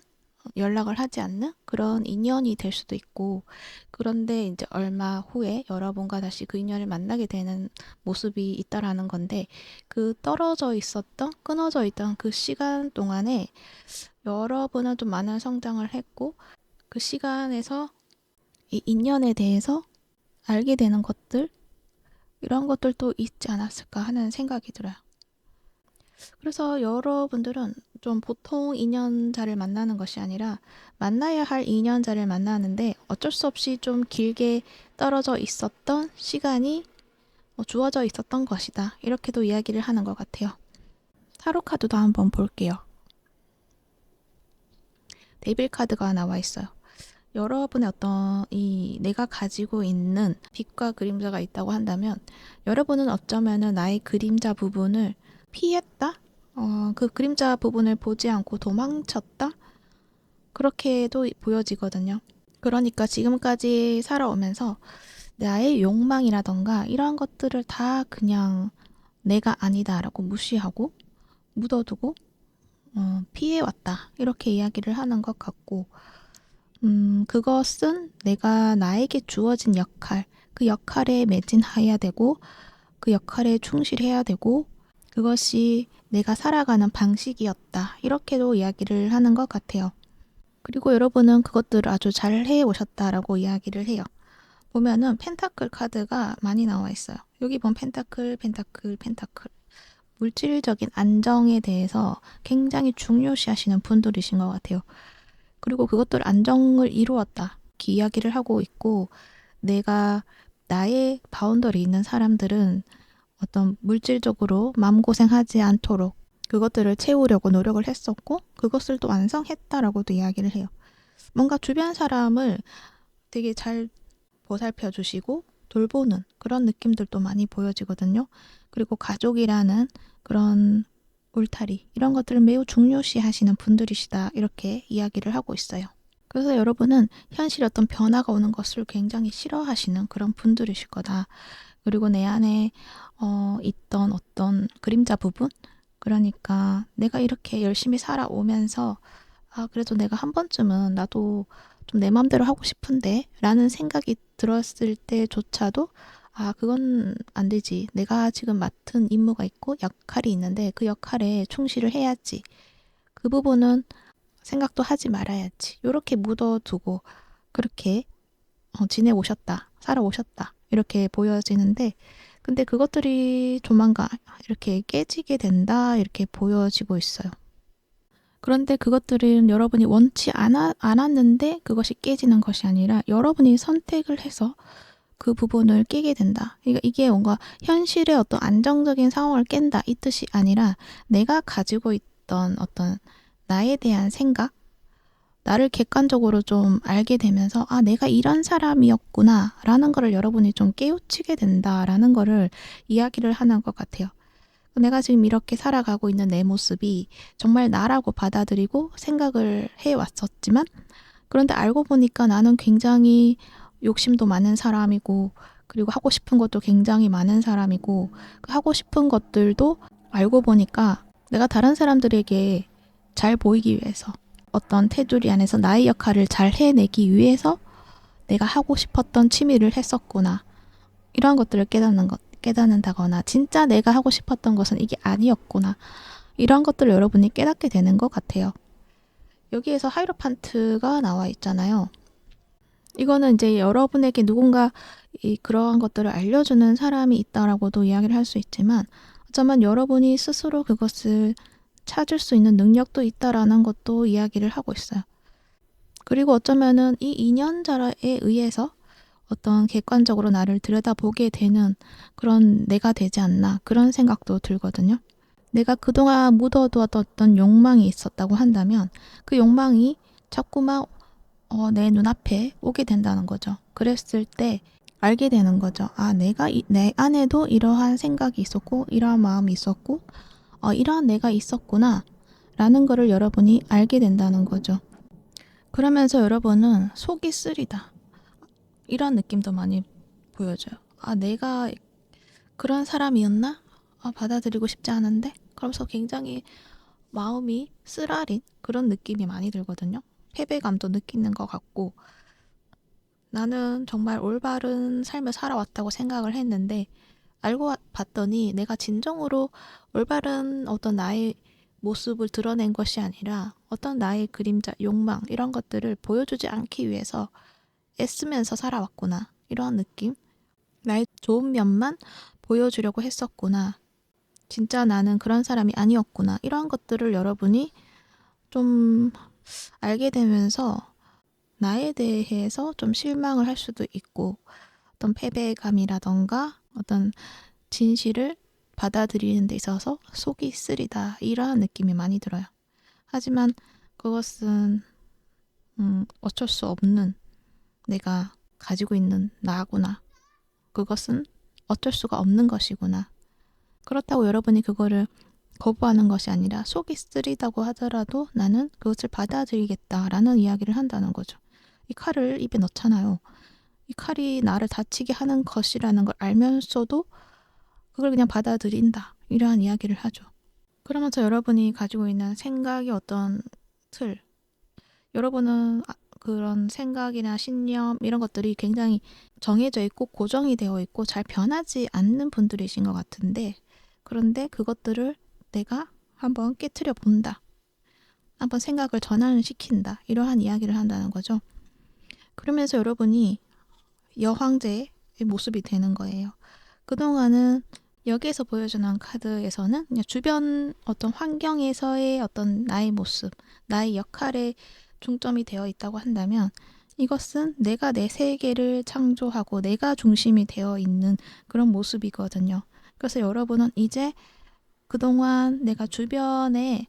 연락을 하지 않는 그런 인연이 될 수도 있고, 그런데 이제 얼마 후에 여러분과 다시 그 인연을 만나게 되는 모습이 있다라는 건데, 그 떨어져 있었던 끊어져 있던 그 시간 동안에 여러분은 좀 많은 성장을 했고, 그 시간에서 이 인연에 대해서 알게 되는 것들, 이런 것들도 있지 않았을까 하는 생각이 들어요. 그래서 여러분들은 좀 보통 인연자를 만나는 것이 아니라 만나야 할 인연자를 만나는데 어쩔 수 없이 좀 길게 떨어져 있었던 시간이 주어져 있었던 것이다. 이렇게도 이야기를 하는 것 같아요. 타로 카드도 한번 볼게요. 데빌 카드가 나와 있어요. 여러분의 어떤 이 내가 가지고 있는 빛과 그림자가 있다고 한다면 여러분은 어쩌면은 나의 그림자 부분을 피했다? 그 그림자 부분을 보지 않고 도망쳤다? 그렇게도 보여지거든요. 그러니까 지금까지 살아오면서 나의 욕망이라던가 이러한 것들을 다 그냥 내가 아니다라고 무시하고 묻어두고 피해왔다. 이렇게 이야기를 하는 것 같고 그것은 내가 나에게 주어진 역할, 그 역할에 매진해야 되고 그 역할에 충실해야 되고 그것이 내가 살아가는 방식이었다. 이렇게도 이야기를 하는 것 같아요. 그리고 여러분은 그것들을 아주 잘 해오셨다라고 이야기를 해요. 보면은 펜타클 카드가 많이 나와 있어요. 여기 보면 펜타클. 물질적인 안정에 대해서 굉장히 중요시하시는 분들이신 것 같아요. 그리고 그것들 안정을 이루었다. 이렇게 이야기를 하고 있고 내가 나의 바운더리 있는 사람들은 어떤 물질적으로 마음고생하지 않도록 그것들을 채우려고 노력을 했었고 그것을 또 완성했다라고도 이야기를 해요. 뭔가 주변 사람을 되게 잘 보살펴 주시고 돌보는 그런 느낌들도 많이 보여지거든요. 그리고 가족이라는 그런 울타리 이런 것들을 매우 중요시 하시는 분들이시다 이렇게 이야기를 하고 있어요. 그래서 여러분은 현실에 어떤 변화가 오는 것을 굉장히 싫어하시는 그런 분들이실 거다. 그리고 내 안에 있던 어떤 그림자 부분 그러니까 내가 이렇게 열심히 살아오면서 그래도 내가 한 번쯤은 나도 좀 내 맘대로 하고 싶은데 라는 생각이 들었을 때조차도 그건 안 되지. 내가 지금 맡은 임무가 있고 역할이 있는데 그 역할에 충실을 해야지. 그 부분은 생각도 하지 말아야지. 이렇게 묻어두고 그렇게 지내오셨다. 살아오셨다. 이렇게 보여지는데 근데 그것들이 조만간 이렇게 깨지게 된다. 이렇게 보여지고 있어요. 그런데 그것들은 여러분이 원치 않았는데 그것이 깨지는 것이 아니라 여러분이 선택을 해서 그 부분을 깨게 된다. 그러니까 이게 뭔가 현실의 어떤 안정적인 상황을 깬다 이 뜻이 아니라 내가 가지고 있던 어떤 나에 대한 생각, 나를 객관적으로 좀 알게 되면서 내가 이런 사람이었구나 라는 거를 여러분이 좀 깨우치게 된다라는 거를 이야기를 하는 것 같아요. 내가 지금 이렇게 살아가고 있는 내 모습이 정말 나라고 받아들이고 생각을 해왔었지만 그런데 알고 보니까 나는 굉장히 욕심도 많은 사람이고 그리고 하고 싶은 것도 굉장히 많은 사람이고 그 하고 싶은 것들도 알고 보니까 내가 다른 사람들에게 잘 보이기 위해서 어떤 테두리 안에서 나의 역할을 잘 해내기 위해서 내가 하고 싶었던 취미를 했었구나. 이러한 것들을 깨닫는다거나 진짜 내가 하고 싶었던 것은 이게 아니었구나. 이런 것들을 여러분이 깨닫게 되는 것 같아요. 여기에서 하이로판트가 나와 있잖아요. 이거는 이제 여러분에게 누군가 그러한 것들을 알려주는 사람이 있다라고도 이야기를 할 수 있지만 어쩌면 여러분이 스스로 그것을 찾을 수 있는 능력도 있다라는 것도 이야기를 하고 있어요. 그리고 어쩌면은 이 인연자에 의해서 어떤 객관적으로 나를 들여다보게 되는 그런 내가 되지 않나 그런 생각도 들거든요. 내가 그동안 묻어두었던 어떤 욕망이 있었다고 한다면 그 욕망이 자꾸만 내 눈앞에 오게 된다는 거죠. 그랬을 때 알게 되는 거죠. 아, 내가 내 안에도 이러한 생각이 있었고 이러한 마음이 있었고 이러한 내가 있었구나 라는 거를 여러분이 알게 된다는 거죠. 그러면서 여러분은 속이 쓰리다 이런 느낌도 많이 보여줘요. 아, 내가 그런 사람이었나? 받아들이고 싶지 않은데? 그러면서 굉장히 마음이 쓰라린 그런 느낌이 많이 들거든요. 패배감도 느끼는 것 같고 나는 정말 올바른 삶을 살아왔다고 생각을 했는데 알고 봤더니 내가 진정으로 올바른 어떤 나의 모습을 드러낸 것이 아니라 어떤 나의 그림자, 욕망 이런 것들을 보여주지 않기 위해서 애쓰면서 살아왔구나. 이런 느낌? 나의 좋은 면만 보여주려고 했었구나. 진짜 나는 그런 사람이 아니었구나. 이러한 것들을 여러분이 좀 알게 되면서 나에 대해서 좀 실망을 할 수도 있고 어떤 패배감이라던가 어떤 진실을 받아들이는 데 있어서 속이 쓰리다 이러한 느낌이 많이 들어요. 하지만 그것은 어쩔 수 없는 내가 가지고 있는 나구나. 그것은 어쩔 수가 없는 것이구나. 그렇다고 여러분이 그거를 거부하는 것이 아니라 속이 쓰리다고 하더라도 나는 그것을 받아들이겠다라는 이야기를 한다는 거죠. 이 칼을 입에 넣잖아요. 이 칼이 나를 다치게 하는 것이라는 걸 알면서도 그걸 그냥 받아들인다. 이러한 이야기를 하죠. 그러면서 여러분이 가지고 있는 생각이 어떤 틀, 여러분은 그런 생각이나 신념 이런 것들이 굉장히 정해져 있고 고정이 되어 있고 잘 변하지 않는 분들이신 것 같은데 그런데 그것들을 내가 한번 깨트려 본다. 한번 생각을 전환시킨다. 이러한 이야기를 한다는 거죠. 그러면서 여러분이 여황제의 모습이 되는 거예요. 그동안은 여기에서 보여주는 카드에서는 그냥 주변 어떤 환경에서의 어떤 나의 모습, 나의 역할에 중점이 되어 있다고 한다면 이것은 내가 내 세계를 창조하고 내가 중심이 되어 있는 그런 모습이거든요. 그래서 여러분은 이제 그동안 내가 주변의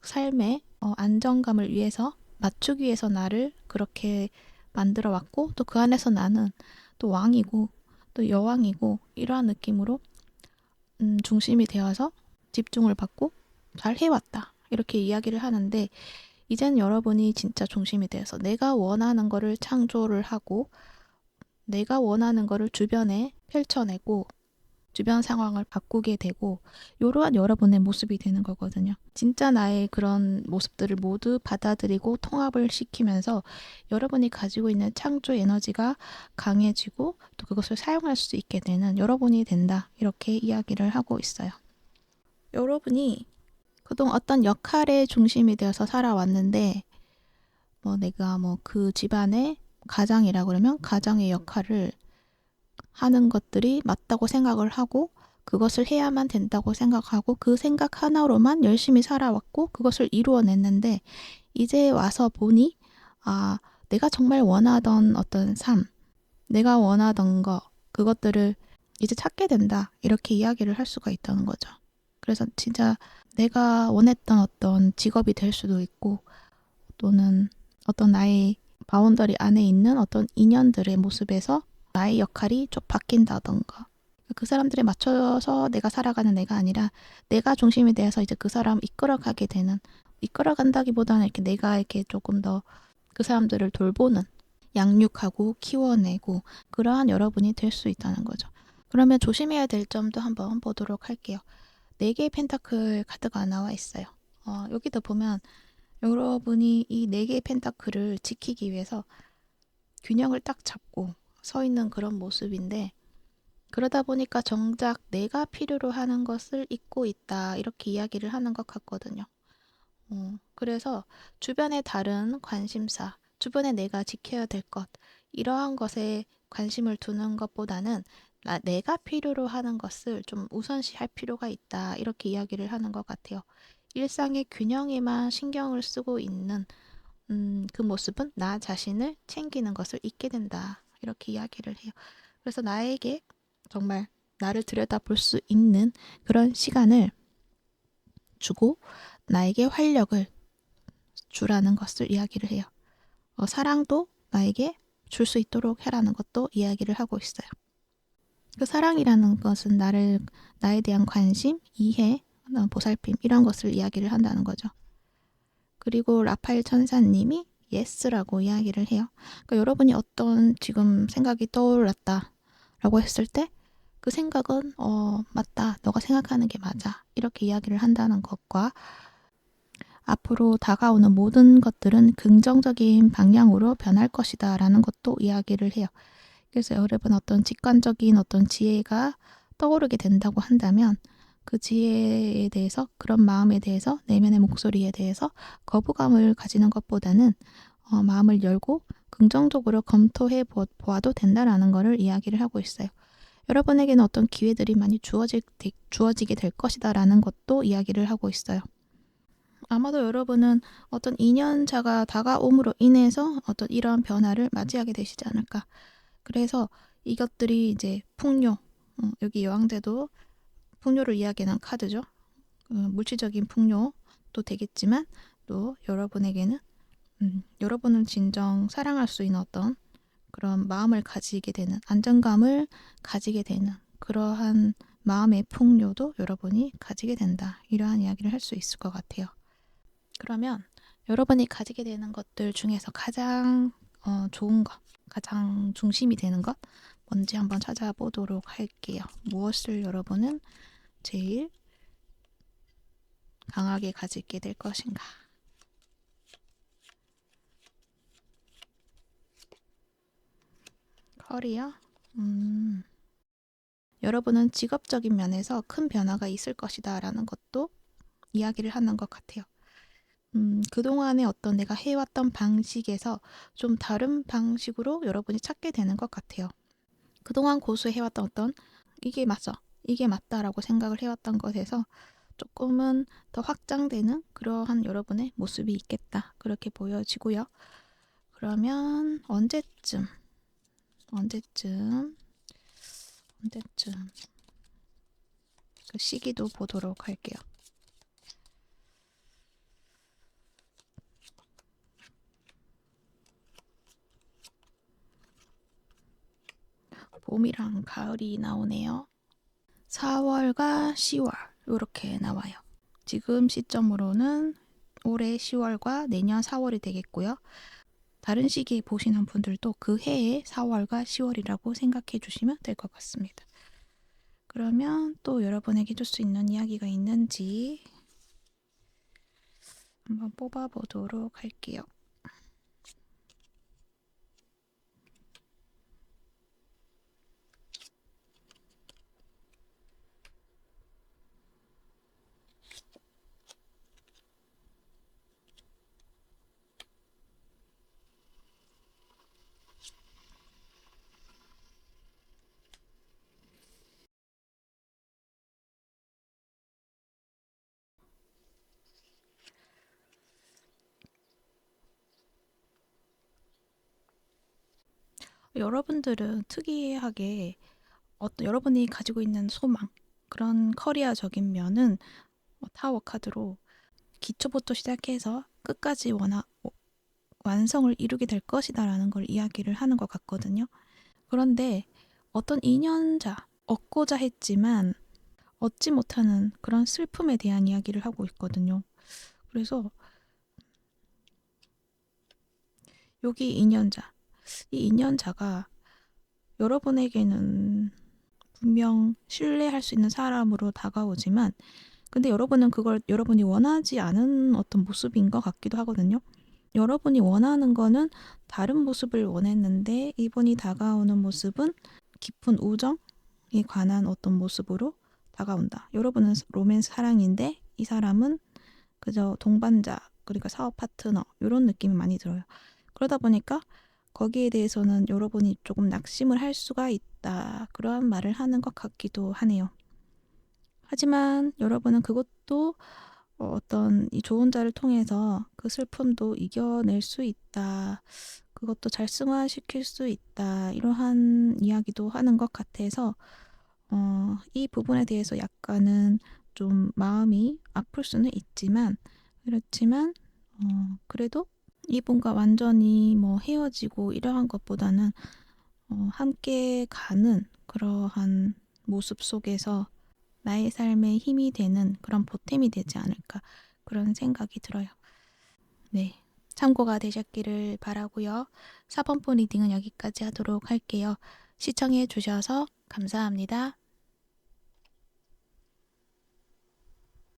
삶의 안정감을 위해서 맞추기 위해서 나를 그렇게 만들어 왔고 또 그 안에서 나는 또 왕이고 또 여왕이고 이러한 느낌으로 중심이 되어서 집중을 받고 잘 해왔다. 이렇게 이야기를 하는데 이제는 여러분이 진짜 중심이 되어서 내가 원하는 거를 창조를 하고 내가 원하는 거를 주변에 펼쳐내고 주변 상황을 바꾸게 되고 이러한 여러분의 모습이 되는 거거든요. 진짜 나의 그런 모습들을 모두 받아들이고 통합을 시키면서 여러분이 가지고 있는 창조 에너지가 강해지고 또 그것을 사용할 수 있게 되는 여러분이 된다. 이렇게 이야기를 하고 있어요. 여러분이 그동안 어떤 역할의 중심이 되어서 살아왔는데 내가 그 집안의 가장이라 그러면 가장의 역할을 하는 것들이 맞다고 생각을 하고 그것을 해야만 된다고 생각하고 그 생각 하나로만 열심히 살아왔고 그것을 이루어냈는데 이제 와서 보니 내가 정말 원하던 어떤 삶, 내가 원하던 거 그것들을 이제 찾게 된다 이렇게 이야기를 할 수가 있다는 거죠. 그래서 진짜 내가 원했던 어떤 직업이 될 수도 있고 또는 어떤 나의 바운더리 안에 있는 어떤 인연들의 모습에서 나의 역할이 좀 바뀐다던가 그 사람들에 맞춰서 내가 살아가는 내가 아니라 내가 중심이 되어서 이제 그 사람을 이끌어가게 되는 이끌어간다기보다는 이렇게 내가 이렇게 조금 더 그 사람들을 돌보는 양육하고 키워내고 그러한 여러분이 될 수 있다는 거죠. 그러면 조심해야 될 점도 한번 보도록 할게요. 4개의 펜타클 카드가 나와 있어요. 여기도 보면 여러분이 이 4개의 펜타클을 지키기 위해서 균형을 딱 잡고 서 있는 그런 모습인데 그러다 보니까 정작 내가 필요로 하는 것을 잊고 있다. 이렇게 이야기를 하는 것 같거든요. 그래서 주변의 다른 관심사, 주변에 내가 지켜야 될 것, 이러한 것에 관심을 두는 것보다는 내가 필요로 하는 것을 좀 우선시할 필요가 있다. 이렇게 이야기를 하는 것 같아요. 일상의 균형에만 신경을 쓰고 있는 그 모습은 나 자신을 챙기는 것을 잊게 된다. 이렇게 이야기를 해요. 그래서 나에게 정말 나를 들여다볼 수 있는 그런 시간을 주고 나에게 활력을 주라는 것을 이야기를 해요. 사랑도 나에게 줄 수 있도록 해라는 것도 이야기를 하고 있어요. 그 사랑이라는 것은 나에 대한 관심, 이해, 보살핌 이런 것을 이야기를 한다는 거죠. 그리고 라파엘 천사님이 예스라고 이야기를 해요. 그러니까 여러분이 어떤 지금 생각이 떠올랐다라고 했을 때 그 생각은 맞다. 너가 생각하는 게 맞아. 이렇게 이야기를 한다는 것과 앞으로 다가오는 모든 것들은 긍정적인 방향으로 변할 것이다 라는 것도 이야기를 해요. 그래서 여러분 어떤 직관적인 어떤 지혜가 떠오르게 된다고 한다면 그 지혜에 대해서 그런 마음에 대해서 내면의 목소리에 대해서 거부감을 가지는 것보다는 마음을 열고 긍정적으로 검토해 보아도 된다라는 것을 이야기를 하고 있어요. 여러분에게는 어떤 기회들이 많이 주어지게 될 것이다 라는 것도 이야기를 하고 있어요. 아마도 여러분은 어떤 인연자가 다가옴으로 인해서 어떤 이러한 변화를 맞이하게 되시지 않을까. 그래서 이것들이 이제 풍요, 여기 여왕제도 풍요를 이야기하는 카드죠. 물질적인 풍요도 되겠지만 또 여러분에게는 여러분을 진정 사랑할 수 있는 어떤 그런 마음을 가지게 되는 안정감을 가지게 되는 그러한 마음의 풍요도 여러분이 가지게 된다. 이러한 이야기를 할 수 있을 것 같아요. 그러면 여러분이 가지게 되는 것들 중에서 가장 좋은 것, 가장 중심이 되는 것 뭔지 한번 찾아보도록 할게요. 무엇을 여러분은 제일 강하게 가지게 될 것인가? 커리어? 여러분은 직업적인 면에서 큰 변화가 있을 것이다 라는 것도 이야기를 하는 것 같아요. 그동안에 어떤 내가 해왔던 방식에서 좀 다른 방식으로 여러분이 찾게 되는 것 같아요. 그동안 고수해왔던 어떤 이게 맞어, 이게 맞다라고 생각을 해왔던 것에서 조금은 더 확장되는 그러한 여러분의 모습이 있겠다. 그렇게 보여지고요. 그러면 언제쯤 그 시기도 보도록 할게요. 봄이랑 가을이 나오네요. 4월과 10월 이렇게 나와요. 지금 시점으로는 올해 10월과 내년 4월이 되겠고요. 다른 시기에 보시는 분들도 그 해의 4월과 10월이라고 생각해 주시면 될 것 같습니다. 그러면 또 여러분에게 줄 수 있는 이야기가 있는지 한번 뽑아보도록 할게요. 여러분들은 특이하게 여러분이 가지고 있는 소망, 그런 커리어적인 면은 타워 카드로 기초부터 시작해서 끝까지 완성을 이루게 될 것이다 라는 걸 이야기를 하는 것 같거든요. 그런데 어떤 인연자, 얻고자 했지만 얻지 못하는 그런 슬픔에 대한 이야기를 하고 있거든요. 그래서 여기 인연자, 이 인연자가 여러분에게는 분명 신뢰할 수 있는 사람으로 다가오지만 근데 여러분은 그걸 여러분이 원하지 않은 어떤 모습인 것 같기도 하거든요. 여러분이 원하는 거는 다른 모습을 원했는데 이분이 다가오는 모습은 깊은 우정? 관한 어떤 모습으로 다가온다. 여러분은 로맨스 사랑인데 이 사람은 그저 동반자, 그러니까 사업 파트너 이런 느낌이 많이 들어요. 그러다 보니까 거기에 대해서는 여러분이 조금 낙심을 할 수가 있다. 그러한 말을 하는 것 같기도 하네요. 하지만 여러분은 그것도 어떤 이 조언자를 통해서 그 슬픔도 이겨낼 수 있다. 그것도 잘 승화시킬 수 있다. 이러한 이야기도 하는 것 같아서 이 부분에 대해서 약간은 좀 마음이 아플 수는 있지만 그렇지만 그래도 이분과 완전히 뭐 헤어지고 이러한 것보다는 함께 가는 그러한 모습 속에서 나의 삶에 힘이 되는 그런 보탬이 되지 않을까 그런 생각이 들어요. 네. 참고가 되셨기를 바라고요. 4번폰 리딩은 여기까지 하도록 할게요. 시청해 주셔서 감사합니다.